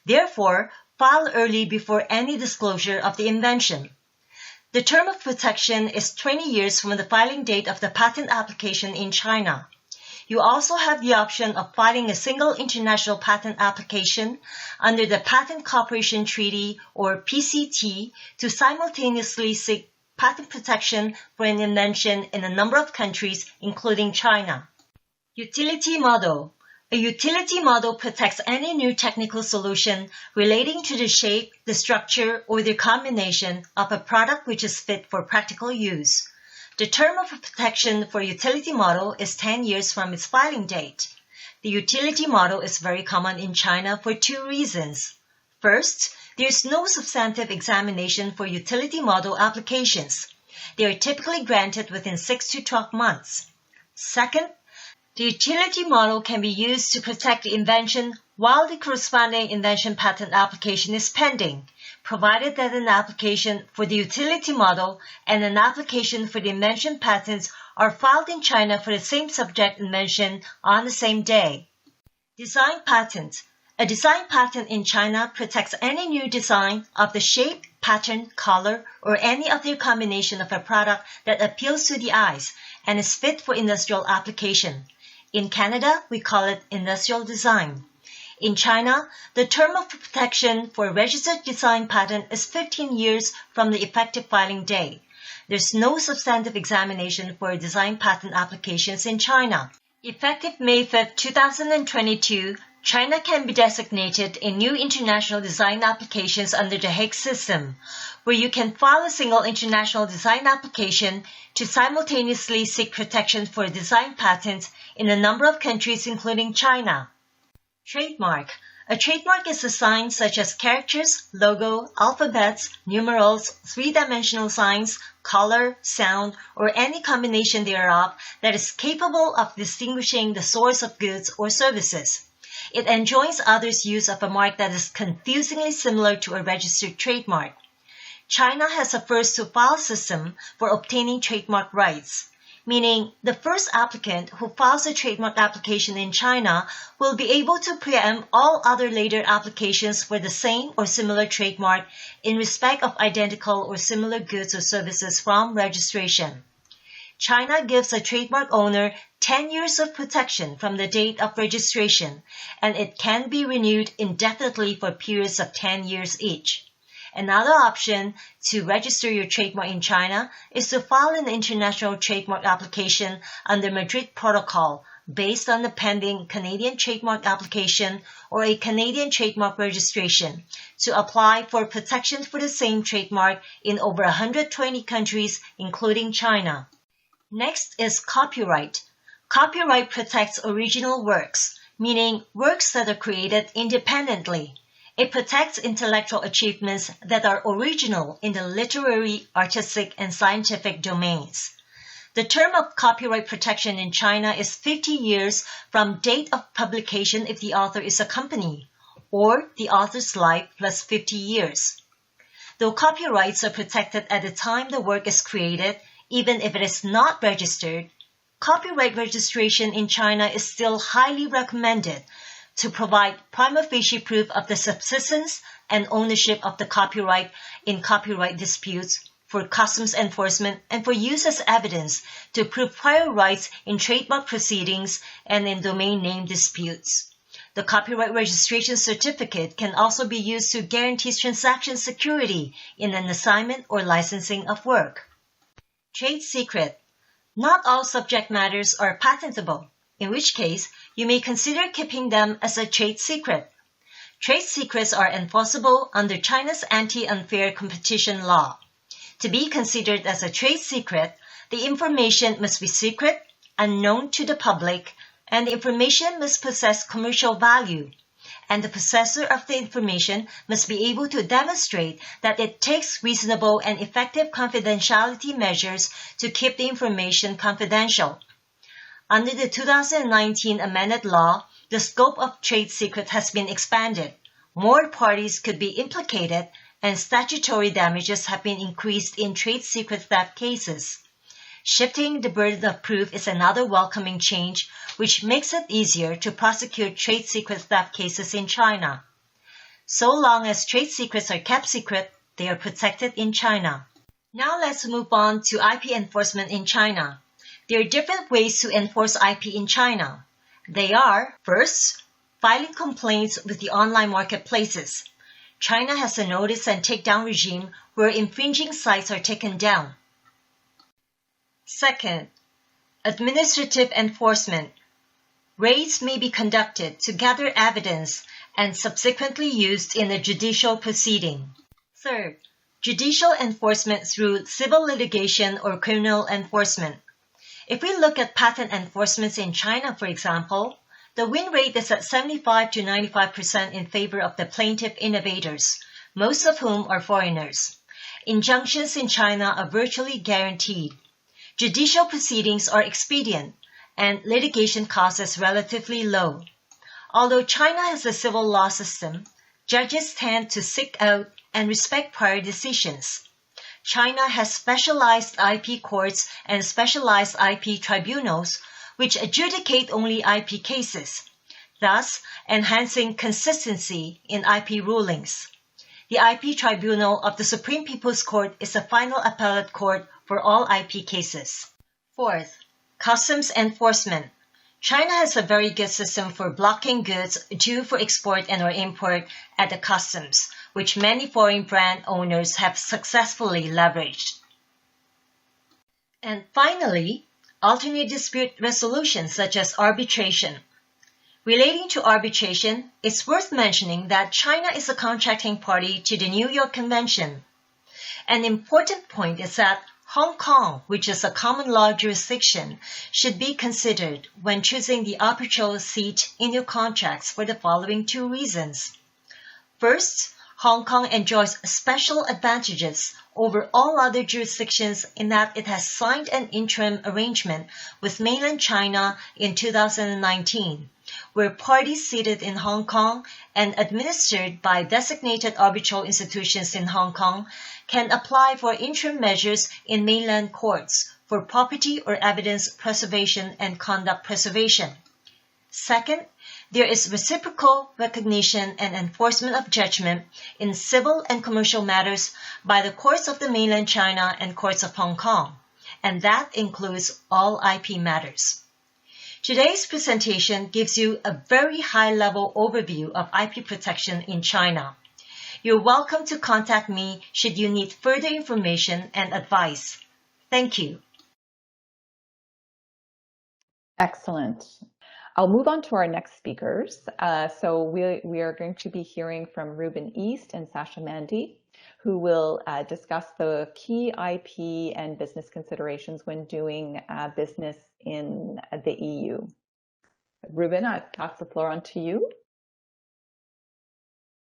Speaker 5: Therefore, file early before any disclosure of the invention. The term of protection is 20 years from the filing date of the patent application in China. You also have the option of filing a single international patent application under the Patent Cooperation Treaty, or PCT, to simultaneously seek patent protection for an invention in a number of countries, including China. Utility model. A utility model protects any new technical solution relating to the shape, the structure, or the combination of a product which is fit for practical use. The term of protection for a utility model is 10 years from its filing date. The utility model is very common in China for 2 reasons. First, there is no substantive examination for utility model applications. They are typically granted within 6 to 12 months. Second, the utility model can be used to protect the invention while the corresponding invention patent application is pending, provided that an application for the utility model and an application for the invention patents are filed in China for the same subject invention on the same day. Design patent. A design patent in China protects any new design of the shape, pattern, color, or any other combination of a product that appeals to the eyes and is fit for industrial application. In Canada, we call it industrial design. In China, the term of protection for a registered design patent is 15 years from the effective filing date. There's no substantive examination for design patent applications in China. Effective May 5, 2022, China can be designated in new international design applications under the Hague system, where you can file a single international design application to simultaneously seek protection for design patents in a number of countries, including China. Trademark. A trademark is a sign such as characters, logo, alphabets, numerals, 3-dimensional signs, color, sound, or any combination thereof that is capable of distinguishing the source of goods or services. It enjoins others' use of a mark that is confusingly similar to a registered trademark. China has a first-to-file system for obtaining trademark rights, meaning the first applicant who files a trademark application in China will be able to preempt all other later applications for the same or similar trademark in respect of identical or similar goods or services from registration. China gives a trademark owner 10 years of protection from the date of registration, and it can be renewed indefinitely for periods of 10 years each. Another option to register your trademark in China is to file an international trademark application under Madrid Protocol based on the pending Canadian trademark application or a Canadian trademark registration to apply for protection for the same trademark in over 120 countries, including China. Next is copyright. Copyright protects original works, meaning works that are created independently. It protects intellectual achievements that are original in the literary, artistic, and scientific domains. The term of copyright protection in China is 50 years from date of publication if the author is a company, or the author's life plus 50 years. Though copyrights are protected at the time the work is created, even if it is not registered, copyright registration in China is still highly recommended to provide prima facie proof of the subsistence and ownership of the copyright in copyright disputes, for customs enforcement, and for use as evidence to prove prior rights in trademark proceedings and in domain name disputes. The copyright registration certificate can also be used to guarantee transaction security in an assignment or licensing of work. Trade secret. Not all subject matters are patentable, in which case you may consider keeping them as a trade secret. Trade secrets are enforceable under China's anti-unfair competition law. To be considered as a trade secret, the information must be secret, unknown to the public, and the information must possess commercial value, and the possessor of the information must be able to demonstrate that it takes reasonable and effective confidentiality measures to keep the information confidential. Under the 2019 amended law, the scope of trade secret has been expanded. More parties could be implicated, and statutory damages have been increased in trade secret theft cases. Shifting the burden of proof is another welcoming change, which makes it easier to prosecute trade secret theft cases in China. So long as trade secrets are kept secret, they are protected in China. Now let's move on to IP enforcement in China. There are different ways to enforce IP in China. They are, first, filing complaints with the online marketplaces. China has a notice and takedown regime where infringing sites are taken down. Second, administrative enforcement. Raids may be conducted to gather evidence and subsequently used in a judicial proceeding. Third, judicial enforcement through civil litigation or criminal enforcement. If we look at patent enforcements in China, for example, the win rate is at 75 to 95% in favor of the plaintiff innovators, most of whom are foreigners. Injunctions in China are virtually guaranteed. Judicial proceedings are expedient, and litigation cost is relatively low. Although China has a civil law system, judges tend to seek out and respect prior decisions. China has specialized IP courts and specialized IP tribunals, which adjudicate only IP cases, thus enhancing consistency in IP rulings. The IP Tribunal of the Supreme People's Court is the final appellate court for all IP cases. Fourth, customs enforcement. China has a very good system for blocking goods due for export and or import at the customs, which many foreign brand owners have successfully leveraged. And finally, alternate dispute resolution such as arbitration. Relating to arbitration, it's worth mentioning that China is a contracting party to the New York Convention. An important point is that Hong Kong, which is a common law jurisdiction, should be considered when choosing the arbitral seat in your contracts for the following two reasons. First, Hong Kong enjoys special advantages over all other jurisdictions in that it has signed an interim arrangement with mainland China in 2019, where parties seated in Hong Kong and administered by designated arbitral institutions in Hong Kong can apply for interim measures in mainland courts for property or evidence preservation and conduct preservation. Second, there is reciprocal recognition and enforcement of judgment in civil and commercial matters by the courts of the mainland China and courts of Hong Kong, and that includes all IP matters. Today's presentation gives you a very high-level overview of IP protection in China. You're welcome to contact me should you need further information and advice. Thank you.
Speaker 1: Excellent. I'll move on to our next speakers. So we are going to be hearing from Ruben East and Sasha Mandy, who will discuss the key IP and business considerations when doing business in the EU. Ruben, I pass the floor on to you.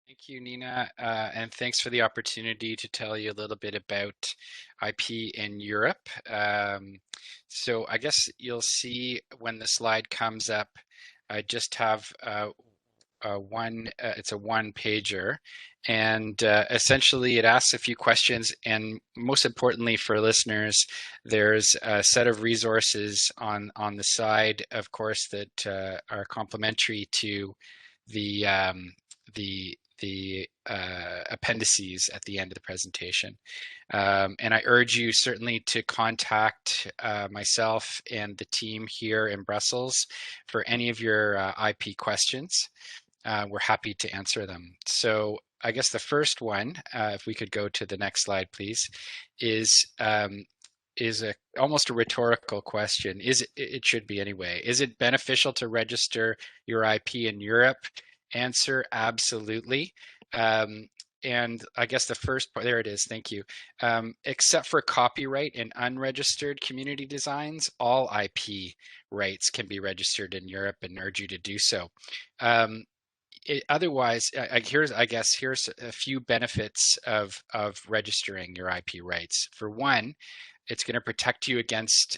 Speaker 6: Thank you, Nina, and thanks for the opportunity to tell you a little bit about IP in Europe. So I guess you'll see when the slide comes up, I just have it's a one-pager, and essentially it asks a few questions, and most importantly for listeners, there's a set of resources on the side, of course, that are complementary to the appendices at the end of the presentation. And I urge you certainly to contact myself and the team here in Brussels for any of your IP questions. We're happy to answer them. So I guess the first one, if we could go to the next slide, please, is almost a rhetorical question. It should be anyway. Is it beneficial to register your IP in Europe? Answer, absolutely. And I guess the first part, there it is, thank you. Except for copyright and unregistered community designs, all IP rights can be registered in Europe, and urge you to do so. Otherwise, here's a few benefits of registering your IP rights. For one, it's going to protect you against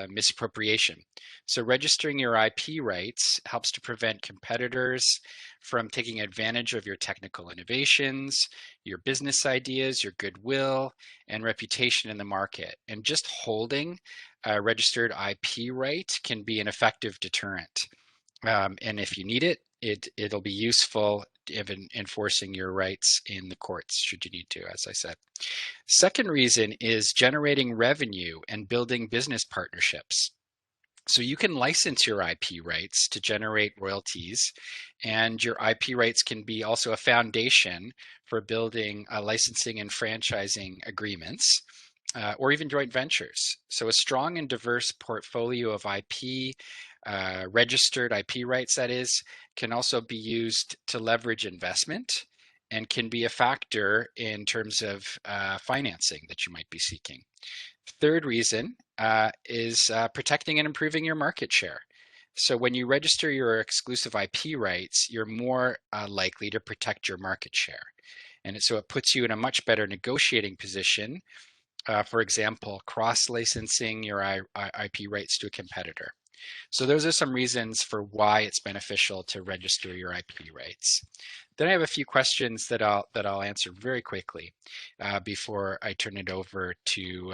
Speaker 6: misappropriation. So registering your IP rights helps to prevent competitors from taking advantage of your technical innovations, your business ideas, your goodwill, and reputation in the market. And just holding a registered IP right can be an effective deterrent. And if you need it, it'll be useful in enforcing your rights in the courts, should you need to, as I said. Second reason is generating revenue and building business partnerships. So you can license your IP rights to generate royalties, and your IP rights can be also a foundation for building licensing and franchising agreements, or even joint ventures. So a strong and diverse portfolio of IP, registered IP rights, that is, can also be used to leverage investment and can be a factor in terms of financing that you might be seeking. Third reason is protecting and improving your market share. So when you register your exclusive IP rights, you're more likely to protect your market share. And so it puts you in a much better negotiating position, for example, cross-licensing your IP rights to a competitor. So those are some reasons for why it's beneficial to register your IP rights. Then I have a few questions that I'll answer very quickly before I turn it over to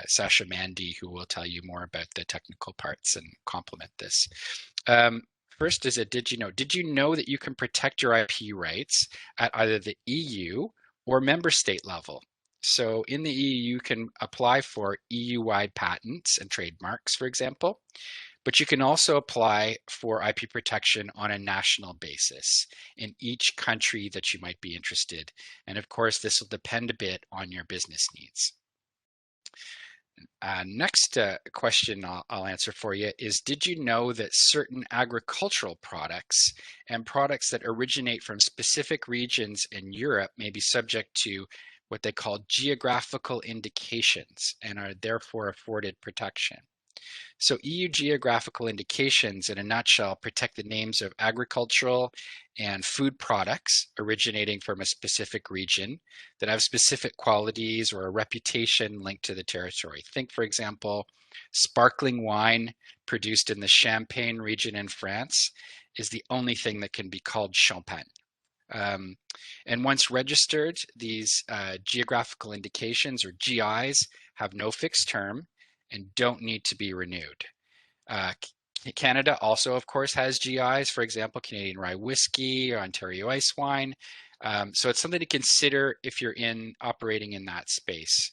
Speaker 6: Sasha Mandy, who will tell you more about the technical parts and complement this. First is did you know that you can protect your IP rights at either the EU or member state level? So in the EU, you can apply for EU-wide patents and trademarks, for example, but you can also apply for IP protection on a national basis in each country that you might be interested. And of course, this will depend a bit on your business needs. Next question I'll answer for you is, did you know that certain agricultural products and products that originate from specific regions in Europe may be subject to what they call geographical indications and are therefore afforded protection? So EU geographical indications, in a nutshell, protect the names of agricultural and food products originating from a specific region that have specific qualities or a reputation linked to the territory. Think, for example, sparkling wine produced in the Champagne region in France is the only thing that can be called champagne. And once registered, these geographical indications, or GIs, have no fixed term and don't need to be renewed. Canada also, of course, has GIs, for example, Canadian Rye Whiskey or Ontario Ice Wine. So it's something to consider if you're operating in that space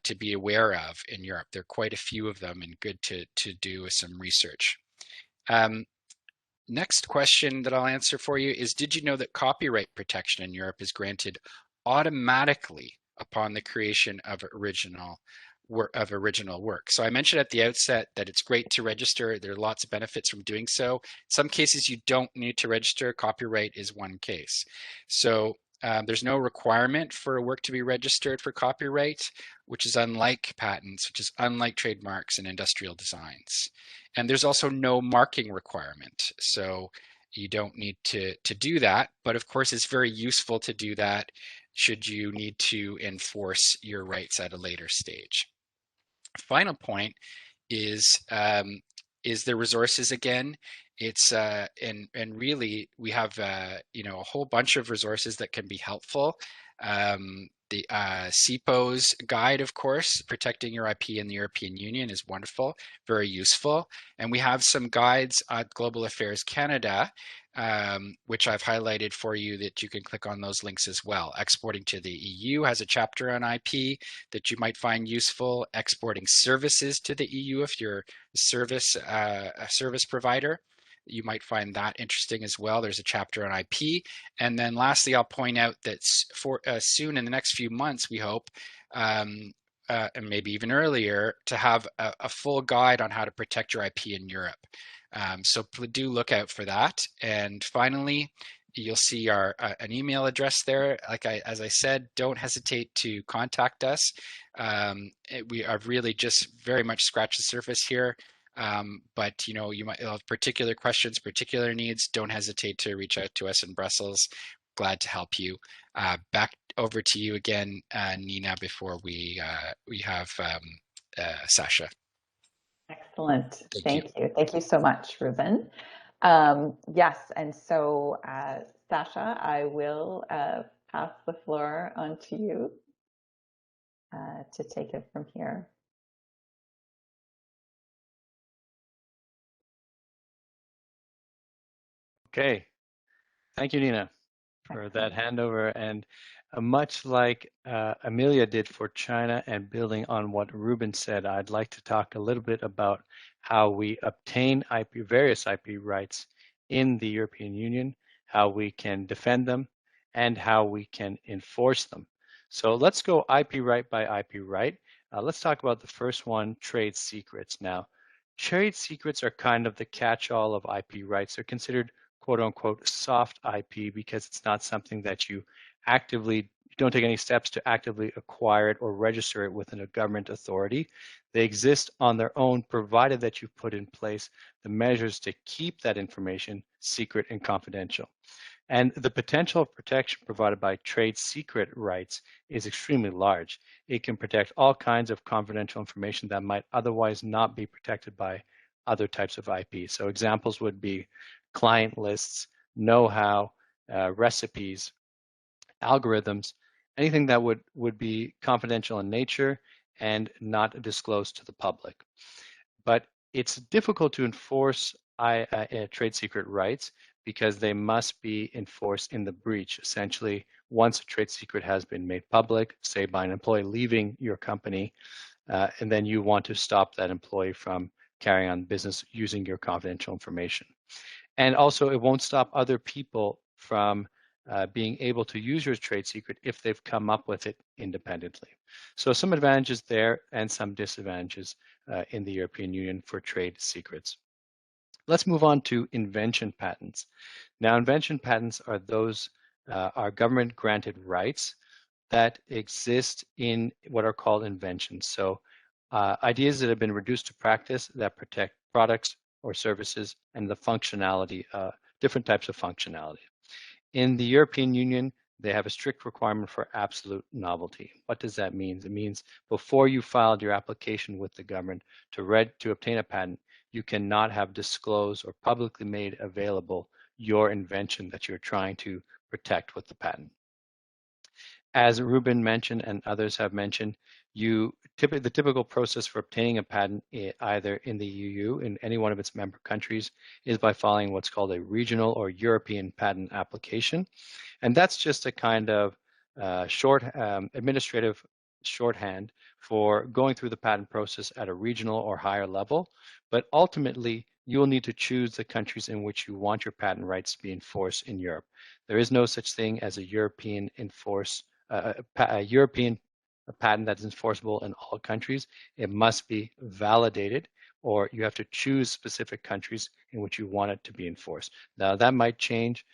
Speaker 6: to be aware of in Europe. There are quite a few of them and good to do some research. Next question that I'll answer for you is, did you know that copyright protection in Europe is granted automatically upon the creation of original work? So I mentioned at the outset that it's great to register. There are lots of benefits from doing so. In some cases, you don't need to register. Copyright is one case. So there's no requirement for a work to be registered for copyright, which is unlike patents, which is unlike trademarks and industrial designs. And there's also no marking requirement. So you don't need to do that. But of course, it's very useful to do that should you need to enforce your rights at a later stage. Final point is the resources again. It's and really we have a whole bunch of resources that can be helpful. The CIPO's guide, of course, protecting your IP in the European Union is wonderful, very useful. And we have some guides at Global Affairs Canada, which I've highlighted for you that you can click on those links as well. Exporting to the EU has a chapter on IP that you might find useful. Exporting services to the EU, if you're a service provider, you might find that interesting as well. There's a chapter on IP. And then lastly, I'll point out that soon in the next few months, we hope, and maybe even earlier, to have a full guide on how to protect your IP in Europe. So do look out for that. And finally, you'll see an email address there. As I said, don't hesitate to contact us. We are really just very much scratched the surface here. But you might have particular questions, particular needs. Don't hesitate to reach out to us in Brussels. Glad to help you. Back over to you again, Nina, before we have Sasha.
Speaker 1: Excellent. Thank you. Thank you so much, Ruben. Yes, and so Sasha, I will pass the floor on to you to take it from here.
Speaker 7: Okay, thank you, Nina, for that handover. And much like Amelia did for China, and building on what Ruben said, I'd like to talk a little bit about how we obtain various IP rights in the European Union, how we can defend them, and how we can enforce them. So let's go IP right by IP right. Let's talk about the first one, trade secrets. Now, trade secrets are kind of the catch-all of IP rights. They're considered quote unquote soft IP because it's not something that you don't take any steps to actively acquire it or register it within a government authority. They exist on their own, provided that you put in place the measures to keep that information secret and confidential. And the potential of protection provided by trade secret rights is extremely large. It can protect all kinds of confidential information that might otherwise not be protected by other types of IP. So examples would be client lists, know-how, recipes, algorithms, anything that would be confidential in nature and not disclosed to the public. But it's difficult to enforce trade secret rights because they must be enforced in the breach. Essentially, once a trade secret has been made public, say by an employee leaving your company, and then you want to stop that employee from carrying on business using your confidential information. And also, it won't stop other people from being able to use your trade secret if they've come up with it independently. So some advantages there and some disadvantages in the European Union for trade secrets. Let's move on to invention patents. Now, invention patents are are government-granted rights that exist in what are called inventions. So ideas that have been reduced to practice that protect products or services and the functionality, different types of functionality. In the European Union, they have a strict requirement for absolute novelty. What does that mean? It means before you filed your application with the government to obtain a patent, you cannot have disclosed or publicly made available your invention that you're trying to protect with the patent. As Ruben mentioned and others have mentioned, the typical process for obtaining a patent either in the EU, in any one of its member countries, is by filing what's called a regional or European patent application. And that's just a kind of administrative shorthand for going through the patent process at a regional or higher level. But ultimately, you will need to choose the countries in which you want your patent rights to be enforced in Europe. There is no such thing as a European European patent that is enforceable in all countries. It must be validated, or you have to choose specific countries in which you want it to be enforced. Now, that might change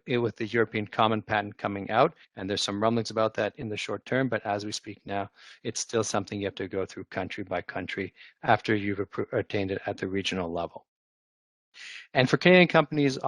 Speaker 7: with the European Common Patent coming out, and there's some rumblings about that in the short term, but as we speak now, it's still something you have to go through country by country after you've attained it at the regional level. And for Canadian companies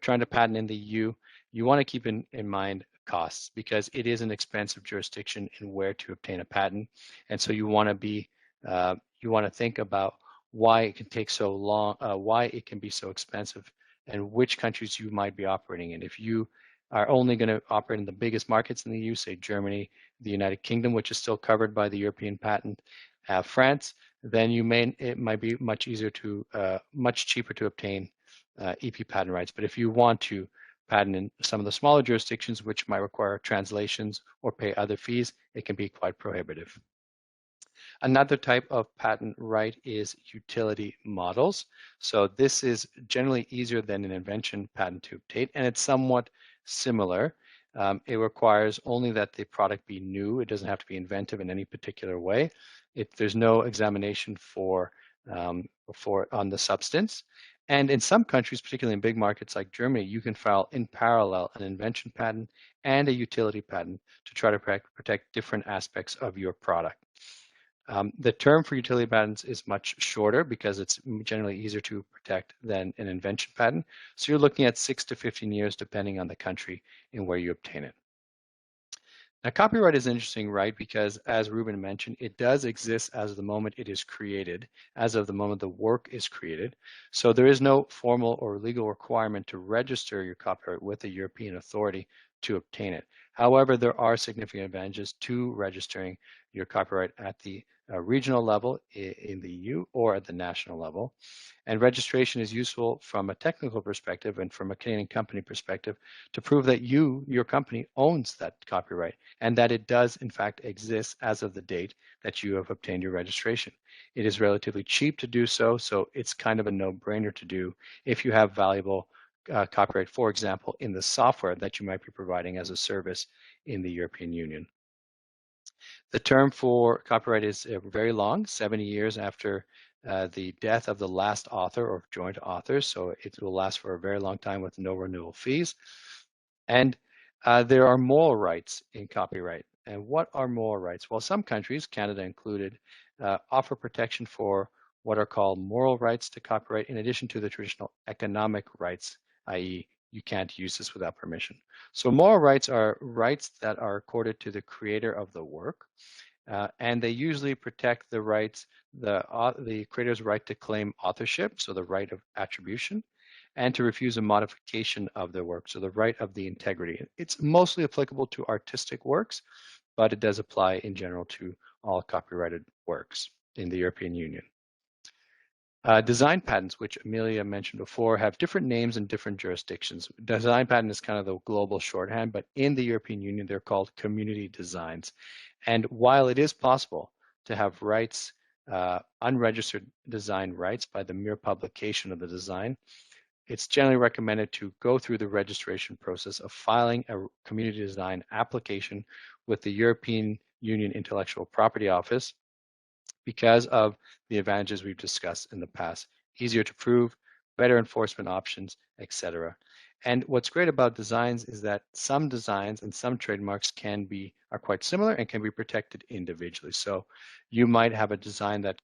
Speaker 7: trying to patent in the EU, you want to keep in mind costs, because it is an expensive jurisdiction in where to obtain a patent, and so you want to think about why it can take so long, why it can be so expensive, and which countries you might be operating in. If you are only going to operate in the biggest markets in the EU, say Germany, the United Kingdom, which is still covered by the European patent, France, then it might be much cheaper to obtain EP patent rights. But if you want to patent in some of the smaller jurisdictions, which might require translations or pay other fees, it can be quite prohibitive. Another type of patent right is utility models. So this is generally easier than an invention patent to obtain, and it's somewhat similar. It requires only that the product be new. It doesn't have to be inventive in any particular way. There's no examination on the substance. And in some countries, particularly in big markets like Germany, you can file in parallel an invention patent and a utility patent to try to protect different aspects of your product. The term for utility patents is much shorter because it's generally easier to protect than an invention patent. So you're looking at 6 to 15 years depending on the country and where you obtain it. Now, copyright is interesting, right? Because as Ruben mentioned, it does exist as of the moment it is created, as of the moment the work is created. So there is no formal or legal requirement to register your copyright with a European authority to obtain it. However, there are significant advantages to registering your copyright at the regional level in the EU or at the national level. And registration is useful from a technical perspective and from a Canadian company perspective to prove that your company owns that copyright and that it does in fact exist as of the date that you have obtained your registration. It is relatively cheap to do so, so it's kind of a no-brainer to do if you have valuable copyright, for example, in the software that you might be providing as a service in the European Union. The term for copyright is very long, 70 years after the death of the last author or joint authors, so it will last for a very long time with no renewal fees. And there are moral rights in copyright. And what are moral rights? Well, some countries, Canada included, offer protection for what are called moral rights to copyright in addition to the traditional economic rights, i.e. you can't use this without permission. So moral rights are rights that are accorded to the creator of the work, and they usually protect the rights, the creator's right to claim authorship, so the right of attribution, and to refuse a modification of their work, so the right of the integrity. It's mostly applicable to artistic works, but it does apply in general to all copyrighted works in the European Union. Design patents, which Amelia mentioned before, have different names in different jurisdictions. Design patent is kind of the global shorthand, but in the European Union, they're called community designs. And while it is possible to have rights, unregistered design rights by the mere publication of the design, it's generally recommended to go through the registration process of filing a community design application with the European Union Intellectual Property Office because of the advantages we've discussed in the past. Easier to prove, better enforcement options, etc. And what's great about designs is that some designs and some trademarks are quite similar and can be protected individually. So you might have a design that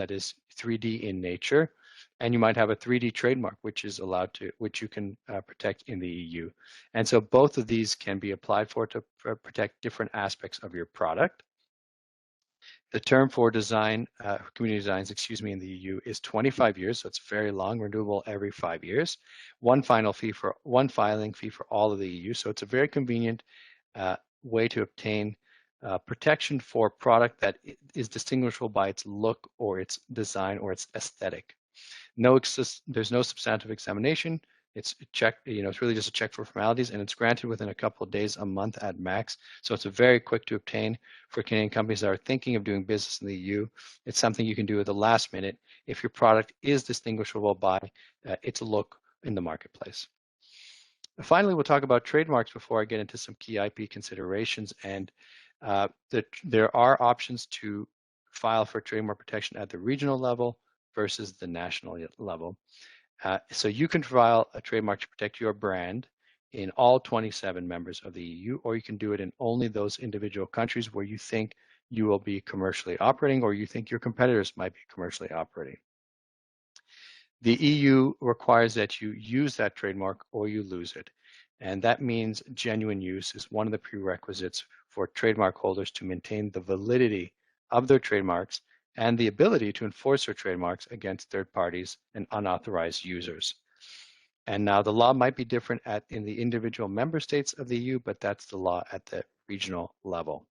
Speaker 7: is 3D in nature, and you might have a 3D trademark which you can protect in the EU. And so both of these can be applied for to protect different aspects of your product. The term for community designs, in the EU is 25 years, so it's very long, renewable every 5 years. One filing fee for all of the EU, so it's a very convenient way to obtain protection for a product that is distinguishable by its look or its design or its aesthetic. There's no substantive examination. It's a check, it's really just a check for formalities, and it's granted within a couple of days, a month at max. So it's a very quick to obtain for Canadian companies that are thinking of doing business in the EU. It's something you can do at the last minute if your product is distinguishable by its look in the marketplace. Finally, we'll talk about trademarks before I get into some key IP considerations. And there are options to file for trademark protection at the regional level versus the national level. So you can file a trademark to protect your brand in all 27 members of the EU, or you can do it in only those individual countries where you think you will be commercially operating or you think your competitors might be commercially operating. The EU requires that you use that trademark or you lose it. And that means genuine use is one of the prerequisites for trademark holders to maintain the validity of their trademarks and the ability to enforce their trademarks against third parties and unauthorized users. And now the law might be different in the individual member states of the EU, but that's the law at the regional level.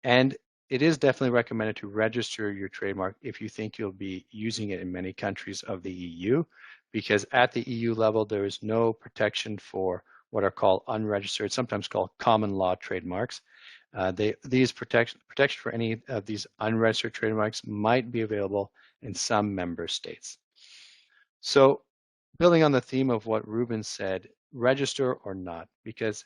Speaker 7: And it is definitely recommended to register your trademark if you think you'll be using it in many countries of the EU, because at the EU level, there is no protection for what are called unregistered, sometimes called common law trademarks. These protection for any of these unregistered trademarks might be available in some member states. So building on the theme of what Ruben said, register or not, because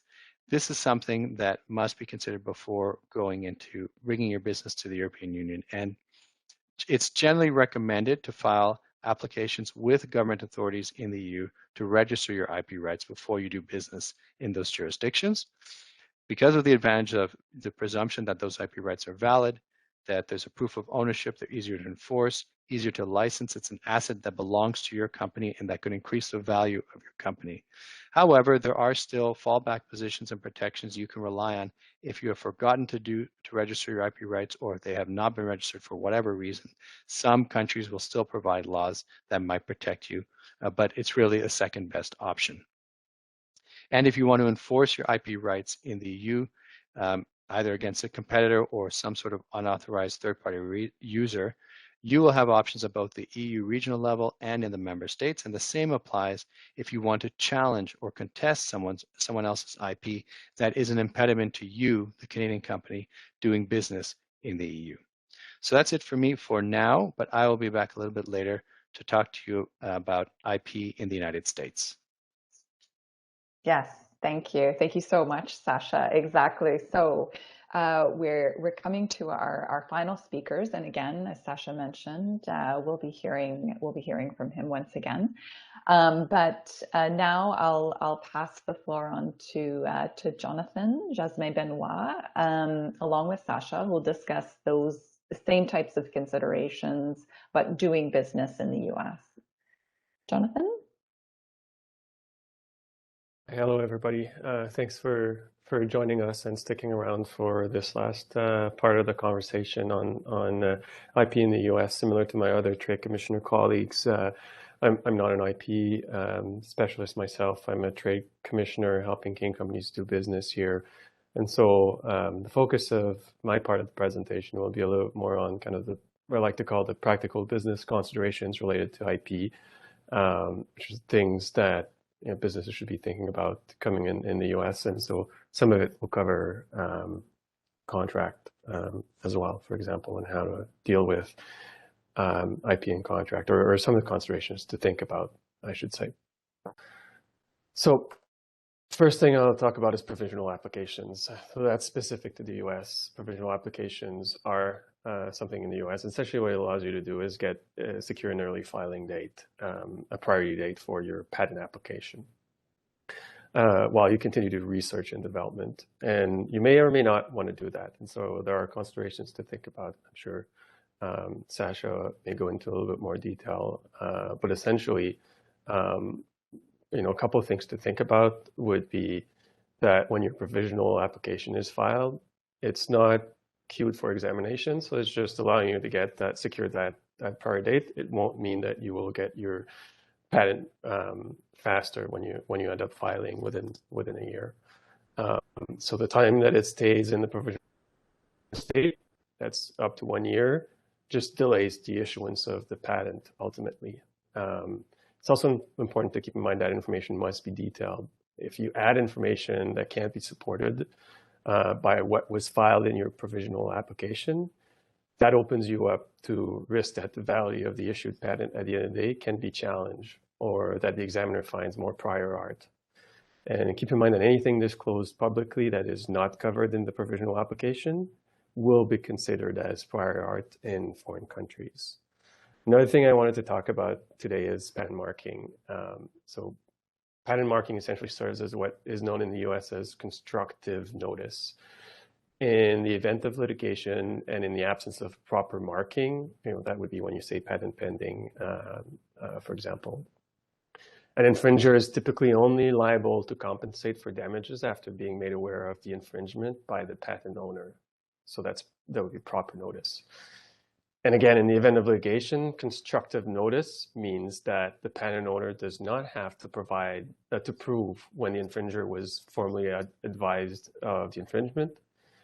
Speaker 7: this is something that must be considered before going into bringing your business to the European Union. And it's generally recommended to file applications with government authorities in the EU to register your IP rights before you do business in those jurisdictions, because of the advantage of the presumption that those IP rights are valid, that there's a proof of ownership, they're easier to enforce, easier to license. It's an asset that belongs to your company and that could increase the value of your company. However, there are still fallback positions and protections you can rely on if you have forgotten to register your IP rights, or if they have not been registered for whatever reason. Some countries will still provide laws that might protect you, but it's really a second best option. And if you want to enforce your IP rights in the EU, either against a competitor or some sort of unauthorized third-party user, you will have options at both the EU regional level and in the member states. And the same applies if you want to challenge or contest someone else's IP that is an impediment to you, the Canadian company, doing business in the EU. So that's it for me for now, but I will be back a little bit later to talk to you about IP in the United States.
Speaker 1: Yes, thank you. Thank you so much, Sasha. Exactly. So we're coming to our final speakers, and again, as Sasha mentioned, we'll be hearing from him once again. But now I'll pass the floor on to Jonathan Jasmin-Benoit, along with Sasha. We'll discuss those same types of considerations, but doing business in the US. Jonathan?
Speaker 8: Hello, everybody. Thanks for joining us and sticking around for this last part of the conversation on IP in the US. Similar to my other trade commissioner colleagues, I'm not an IP specialist myself. I'm a trade commissioner helping Canadian companies do business here. And so the focus of my part of the presentation will be a little more on kind of what I like to call the practical business considerations related to IP, which is things that businesses should be thinking about coming in the US. And so some of it will cover contract as well, for example, and how to deal with IP and contract, or some of the considerations to think about, I should say. So first thing I'll talk about is provisional applications. So that's specific to the US. Provisional applications are something in the US. Essentially what it allows you to do is secure an early filing date, a priority date for your patent application, while you continue to do research and development. And you may or may not want to do that. And so there are considerations to think about. I'm sure Sasha may go into a little bit more detail, but essentially, a couple of things to think about would be that when your provisional application is filed, it's not queued for examination. So it's just allowing you to get secure that priority date. It won't mean that you will get your patent faster when you end up filing within a year. So the time that it stays in the provisional state, that's up to 1 year, just delays the issuance of the patent ultimately. It's also important to keep in mind that information must be detailed. If you add information that can't be supported by what was filed in your provisional application, that opens you up to risk that the value of the issued patent at the end of the day can be challenged, or that the examiner finds more prior art. And keep in mind that anything disclosed publicly that is not covered in the provisional application will be considered as prior art in foreign countries. Another thing I wanted to talk about today is patent marking. So patent marking essentially serves as what is known in the US as constructive notice. In the event of litigation and in the absence of proper marking, that would be when you say patent pending, for example. An infringer is typically only liable to compensate for damages after being made aware of the infringement by the patent owner. So that would be proper notice. And again, in the event of litigation, constructive notice means that the patent owner does not have to provide, to prove when the infringer was formally advised of the infringement,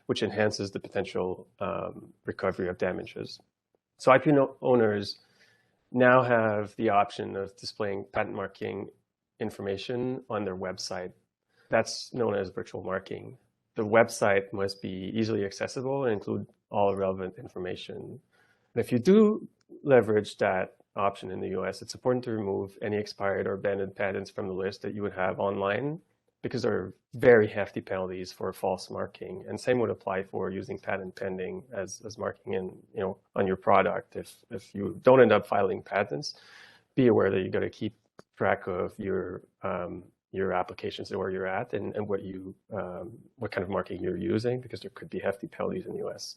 Speaker 8: which enhances the potential recovery of damages. So IP owners now have the option of displaying patent marking information on their website. That's known as virtual marking. The website must be easily accessible and include all relevant information. And if you do leverage that option in the US, it's important to remove any expired or abandoned patents from the list that you would have online, because there are very hefty penalties for false marking. And same would apply for using patent pending as marking in, on your product. If you don't end up filing patents, be aware that you got to keep track of your applications and where you're at and what kind of marking you're using, because there could be hefty penalties in the US.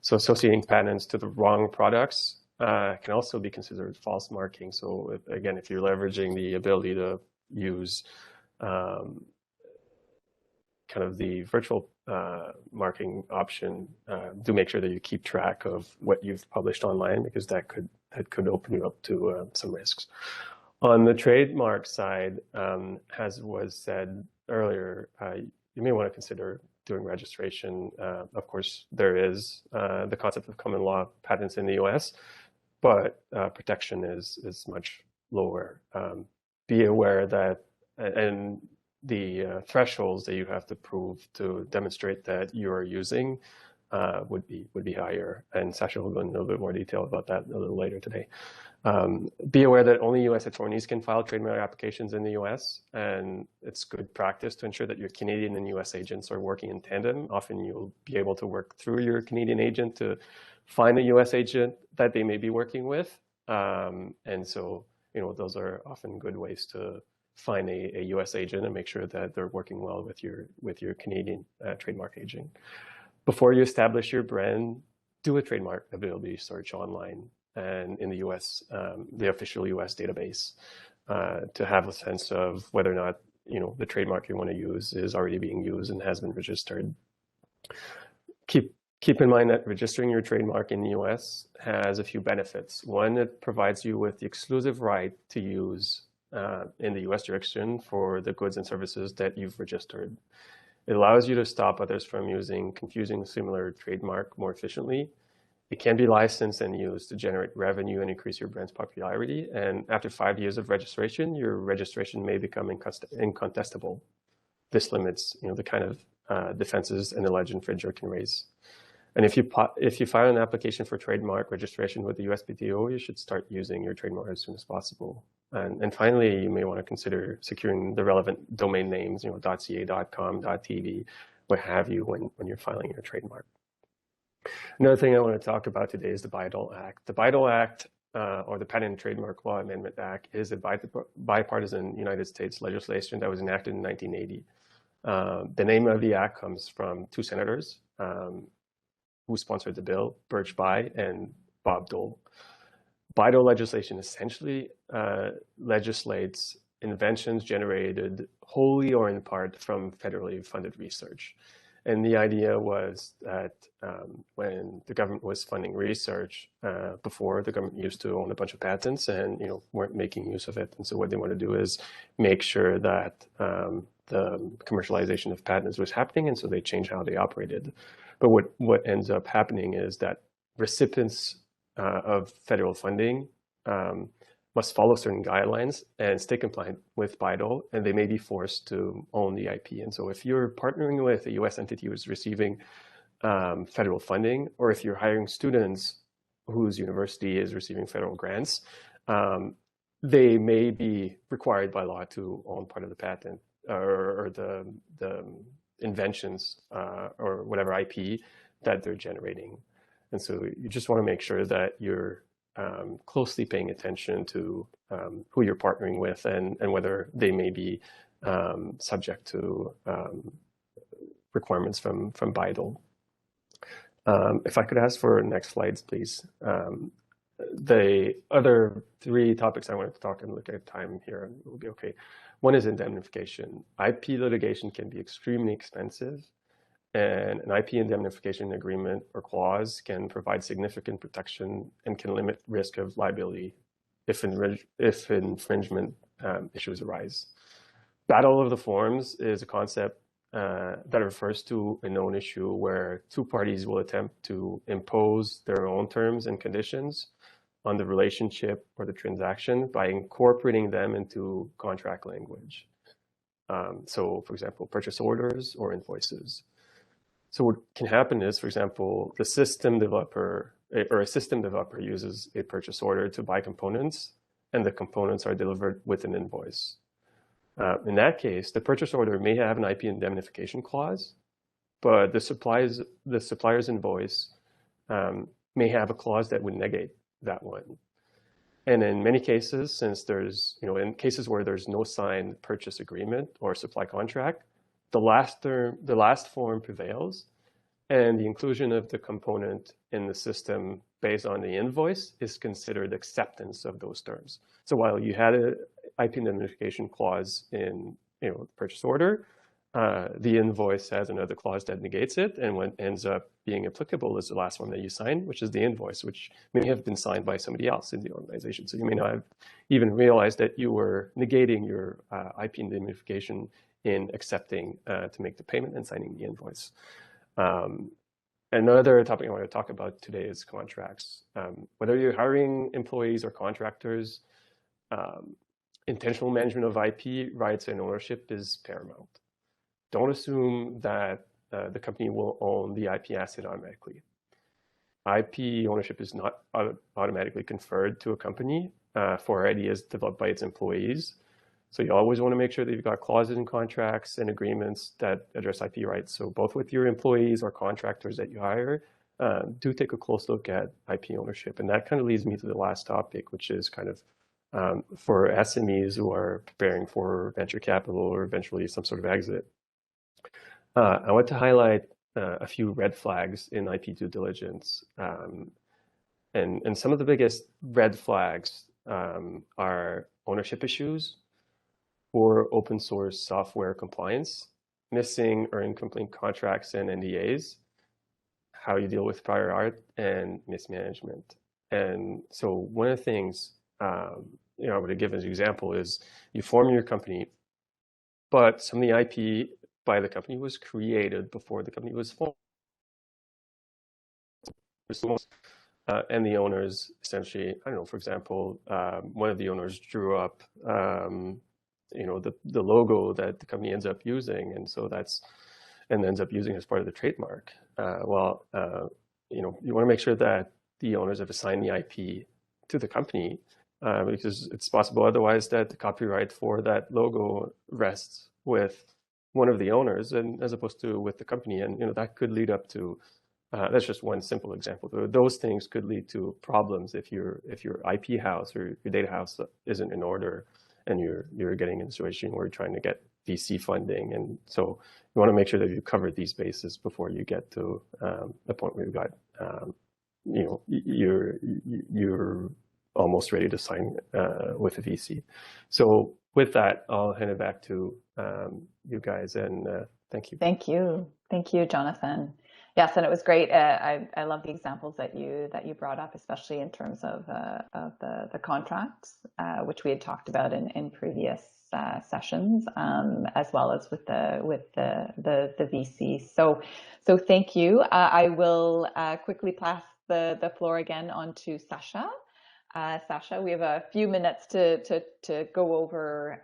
Speaker 8: So associating patents to the wrong products can also be considered false marking. So again, if you're leveraging the ability to use kind of the virtual marking option, do make sure that you keep track of what you've published online, because that could open you up to some risks. On the trademark side, as was said earlier, you may want to consider doing registration. Of course, there is the concept of common law patents in the US, but protection is much lower. Be aware that, and the thresholds that you have to prove to demonstrate that you are using would be higher. And Sasha will go into a little bit more detail about that a little later today. Be aware that only US attorneys can file trademark applications in the US, and it's good practice to ensure that your Canadian and US agents are working in tandem. Often you'll be able to work through your Canadian agent to find a US agent that they may be working with. And so, those are often good ways to find a US agent and make sure that they're working well with your Canadian trademark agent. Before you establish your brand, do a trademark availability search online and in the US, the official US database, to have a sense of whether or not the trademark you want to use is already being used and has been registered. Keep in mind that registering your trademark in the US has a few benefits. One, it provides you with the exclusive right to use in the US jurisdiction for the goods and services that you've registered. It allows you to stop others from using confusing similar trademark more efficiently. It can be licensed and used to generate revenue and increase your brand's popularity. And after 5 years of registration, your registration may become incontestable. This limits, the kind of defenses an alleged infringer can raise. And if you file an application for trademark registration with the USPTO, you should start using your trademark as soon as possible. And finally, you may want to consider securing the relevant domain names, .ca, .com, .tv, what have you, when you're filing your trademark. Another thing I want to talk about today is the Bayh-Dole Act. The Bayh-Dole Act, or the Patent and Trademark Law Amendment Act, is a bipartisan United States legislation that was enacted in 1980. The name of the act comes from two senators who sponsored the bill, Birch Bayh and Bob Dole. Bayh-Dole legislation essentially legislates inventions generated wholly or in part from federally funded research. And the idea was that when the government was funding research, before, the government used to own a bunch of patents and weren't making use of it. And so what they want to do is make sure that the commercialization of patents was happening, and so they changed how they operated. But what ends up happening is that recipients of federal funding must follow certain guidelines and stay compliant with BIDL, and they may be forced to own the IP. And so if you're partnering with a US entity who's receiving federal funding, or if you're hiring students whose university is receiving federal grants, they may be required by law to own part of the patent or the inventions or whatever IP that they're generating. And so you just want to make sure that you're closely paying attention to who you're partnering with and whether they may be subject to requirements from BIDL. If I could ask for next slides, please. The other three topics I wanted to talk and look at time here will be okay. One is indemnification. IP litigation can be extremely expensive, and an IP indemnification agreement or clause can provide significant protection and can limit risk of liability if infringement issues arise. Battle of the forms is a concept that refers to a known issue where two parties will attempt to impose their own terms and conditions on the relationship or the transaction by incorporating them into contract language. So, for example, purchase orders or invoices. So what can happen is, for example, the system developer or a system developer uses a purchase order to buy components, and the components are delivered with an invoice. In that case, the purchase order may have an IP indemnification clause, but the supplier's invoice may have a clause that would negate that one. And in many cases, since there's, in cases where there's no signed purchase agreement or supply contract, the last form prevails, and the inclusion of the component in the system based on the invoice is considered acceptance of those terms. So while you had an IP indemnification clause in the purchase order, the invoice has another clause that negates it, and what ends up being applicable is the last one that you signed, which is the invoice, which may have been signed by somebody else in the organization. So you may not have even realized that you were negating your IP indemnification in accepting to make the payment and signing the invoice. Another topic I want to talk about today is contracts. Whether you're hiring employees or contractors, intentional management of IP rights and ownership is paramount. Don't assume that the company will own the IP asset automatically. IP ownership is not automatically conferred to a company for ideas developed by its employees. So you always want to make sure that you've got clauses in contracts and agreements that address IP rights. So both with your employees or contractors that you hire, do take a close look at IP ownership. And that kind of leads me to the last topic, which is kind of for SMEs who are preparing for venture capital or eventually some sort of exit. I want to highlight a few red flags in IP due diligence. And some of the biggest red flags are ownership issues, or open source software compliance, missing or incomplete contracts and NDAs, how you deal with prior art, and mismanagement. And so one of the things I would give as an example is you form your company, but some of the IP by the company was created before the company was formed. And the owners essentially, for example, one of the owners drew up the logo that the company ends up using, and so ends up using as part of the trademark. You want to make sure that the owners have assigned the IP to the company, because it's possible otherwise that the copyright for that logo rests with one of the owners, and as opposed to with the company, and that could lead up to. That's just one simple example. Those things could lead to problems if your IP house or your data house isn't in order, and you're getting in a situation where you're trying to get VC funding. And so you want to make sure that you cover these bases before you get to the point where you've got, you're almost ready to sign with a VC. So with that, I'll hand it back to you guys, and thank you.
Speaker 1: Thank you. Thank you, Jonathan. Yes, and it was great. I love the examples that you brought up, especially in terms of the contracts, which we had talked about in previous sessions, as well as with the VC. So thank you. I will quickly pass the floor again on to Sasha. Sasha, we have a few minutes to go over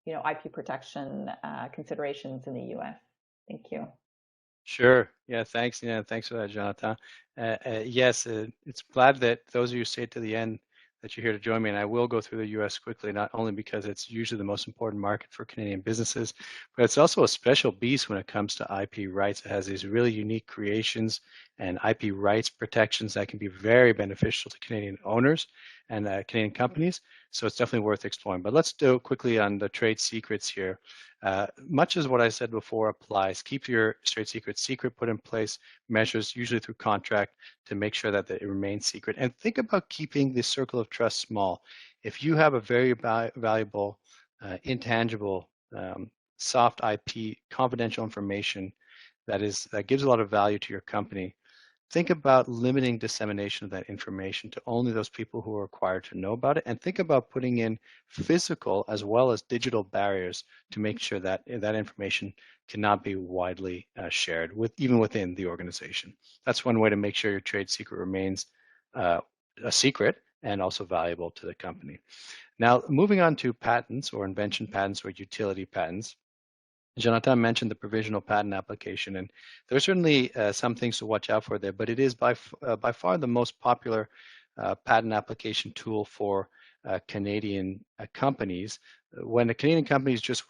Speaker 1: IP protection considerations in the U.S. Thank you.
Speaker 7: Sure. Yeah, thanks. Yeah, thanks for that, Jonathan. Yes, it's glad that those of you who stayed to the end that you're here to join me, and I will go through the U.S. quickly, not only because it's usually the most important market for Canadian businesses, but it's also a special beast when it comes to IP rights. It has these really unique creations and IP rights protections that can be very beneficial to Canadian owners and Canadian companies. So it's definitely worth exploring. But let's do quickly on the trade secrets here. Much as what I said before applies. Keep your trade secret secret, put in place measures, usually through contract, to make sure that it remains secret. And think about keeping the circle of trust small. If you have a very valuable, intangible, soft IP, confidential information that gives a lot of value to your company, think about limiting dissemination of that information to only those people who are required to know about it, and think about putting in physical as well as digital barriers to make sure that that information cannot be widely shared, even within the organization. That's one way to make sure your trade secret remains a secret and also valuable to the company. Now, moving on to patents or invention patents or utility patents. Jonathan mentioned the provisional patent application, and there are certainly some things to watch out for there, but it is by far the most popular patent application tool for Canadian companies. When a Canadian company is just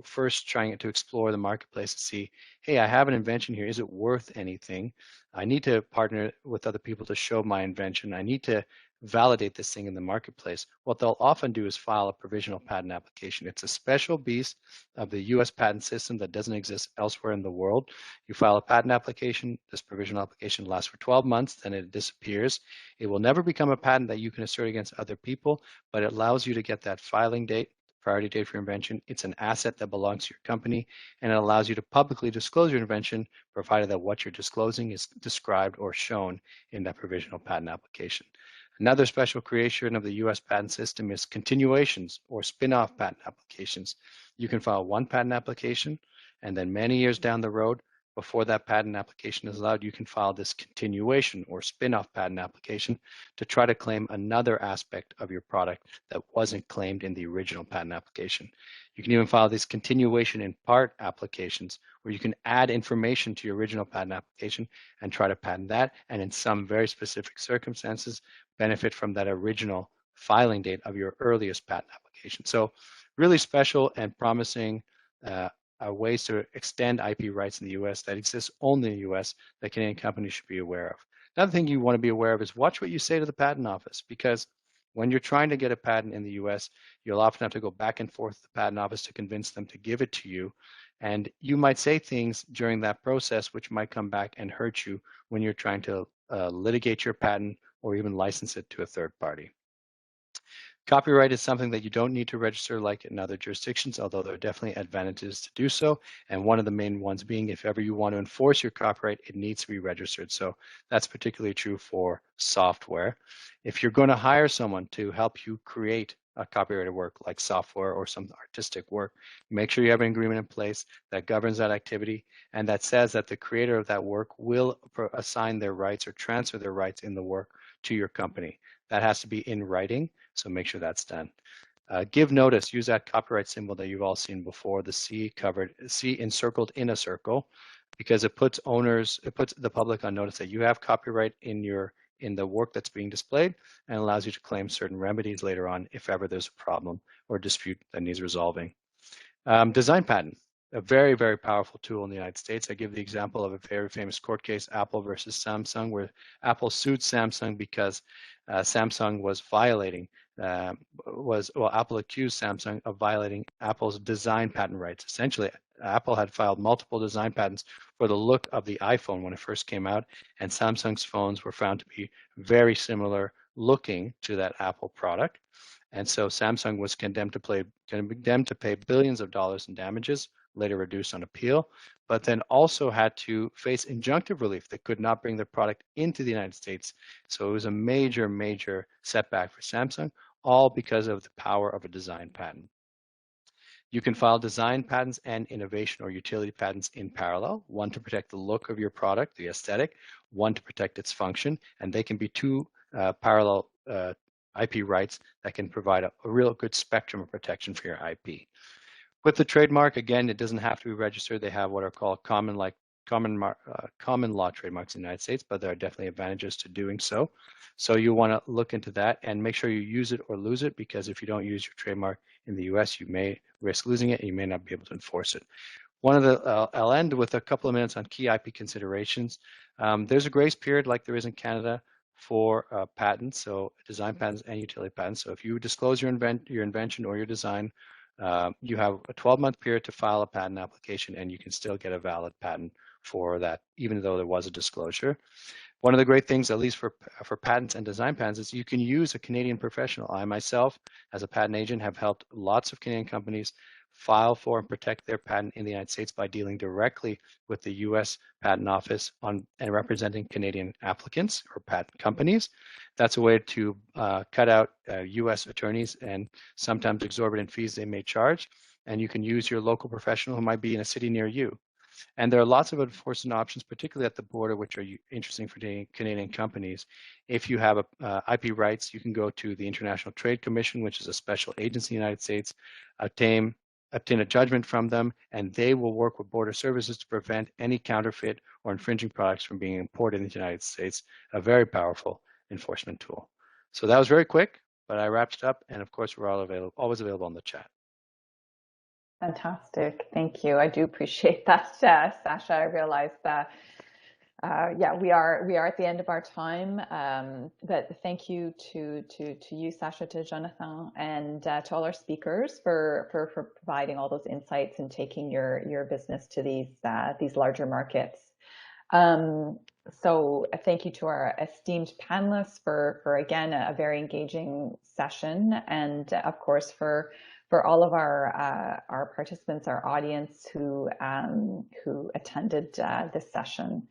Speaker 7: first trying to explore the marketplace to see, hey, I have an invention here, is it worth anything? I need to partner with other people to show my invention. I need to validate this thing in the marketplace. What they'll often do is file a provisional patent application. It's a special beast of the US patent system that doesn't exist elsewhere in the world. You file a patent application, this provisional application lasts for 12 months, then it disappears. It will never become a patent that you can assert against other people, but it allows you to get that filing date, priority date for your invention. It's an asset that belongs to your company, and it allows you to publicly disclose your invention, provided that what you're disclosing is described or shown in that provisional patent application. Another special creation of the US patent system is continuations or spin-off patent applications. You can file one patent application, and then many years down the road, before that patent application is allowed, you can file this continuation or spin-off patent application to try to claim another aspect of your product that wasn't claimed in the original patent application. You can even file these continuation in part applications where you can add information to your original patent application and try to patent that, and in some very specific circumstances, benefit from that original filing date of your earliest patent application. So really special and promising ways to extend IP rights in the US that exist only in the US that Canadian companies should be aware of. Another thing you want to be aware of is watch what you say to the patent office, because when you're trying to get a patent in the US, you'll often have to go back and forth to the patent office to convince them to give it to you. And you might say things during that process which might come back and hurt you when you're trying to litigate your patent or even license it to a third party. Copyright is something that you don't need to register like in other jurisdictions, although there are definitely advantages to do so. And one of the main ones being, if ever you want to enforce your copyright, it needs to be registered. So that's particularly true for software. If you're going to hire someone to help you create a copyrighted work like software or some artistic work, make sure you have an agreement in place that governs that activity and that says that the creator of that work will assign their rights or transfer their rights in the work to your company. That has to be in writing, so make sure that's done. Give notice, use that copyright symbol that you've all seen before, the C encircled in a circle, because it puts the public on notice that you have copyright in the work that's being displayed, and allows you to claim certain remedies later on if ever there's a problem or dispute that needs resolving. Design patent, a very, very powerful tool in the United States. I give the example of a very famous court case, Apple versus Samsung, where Apple sued Samsung because Samsung was violating, Apple accused Samsung of violating Apple's design patent rights. Essentially, Apple had filed multiple design patents for the look of the iPhone when it first came out, and Samsung's phones were found to be very similar looking to that Apple product. And so Samsung was condemned to pay billions of dollars in damages later reduced on appeal, but then also had to face injunctive relief. They could not bring their product into the United States. So it was a major, major setback for Samsung, all because of the power of a design patent. You can file design patents and innovation or utility patents in parallel, one to protect the look of your product, the aesthetic, one to protect its function, and they can be two parallel IP rights that can provide a real good spectrum of protection for your IP. With the trademark, again, it doesn't have to be registered. They have what are called common law trademarks in the United States, but there are definitely advantages to doing so. So you want to look into that and make sure you use it or lose it, because if you don't use your trademark in the US, you may risk losing it and you may not be able to enforce it. I'll end with a couple of minutes on key IP considerations. There's a grace period like there is in Canada for patents, so design patents and utility patents. So if you disclose your invention or your design, you have a 12-month period to file a patent application, and you can still get a valid patent for that, even though there was a disclosure. One of the great things, at least for patents and design patents, is you can use a Canadian professional. I myself, as a patent agent, have helped lots of Canadian companies file for and protect their patent in the United States by dealing directly with the US Patent Office and representing Canadian applicants or patent companies. That's a way to cut out US attorneys and sometimes exorbitant fees they may charge. And you can use your local professional who might be in a city near you. And there are lots of enforcement options, particularly at the border, which are interesting for Canadian companies. If you have IP rights, you can go to the International Trade Commission, which is a special agency in the United States, obtain a judgment from them, and they will work with border services to prevent any counterfeit or infringing products from being imported into the United States. A very powerful enforcement tool. So that was very quick, but I wrapped it up, and of course, we're always available on the chat.
Speaker 1: Fantastic. Thank you. I do appreciate that, Sasha. I realize that, yeah, we are at the end of our time. But thank you to you, Sasha, to Jonathan, and to all our speakers for providing all those insights and taking your business to these larger markets. So thank you to our esteemed panelists for again a very engaging session, and of course for all of our participants, our audience who attended this session.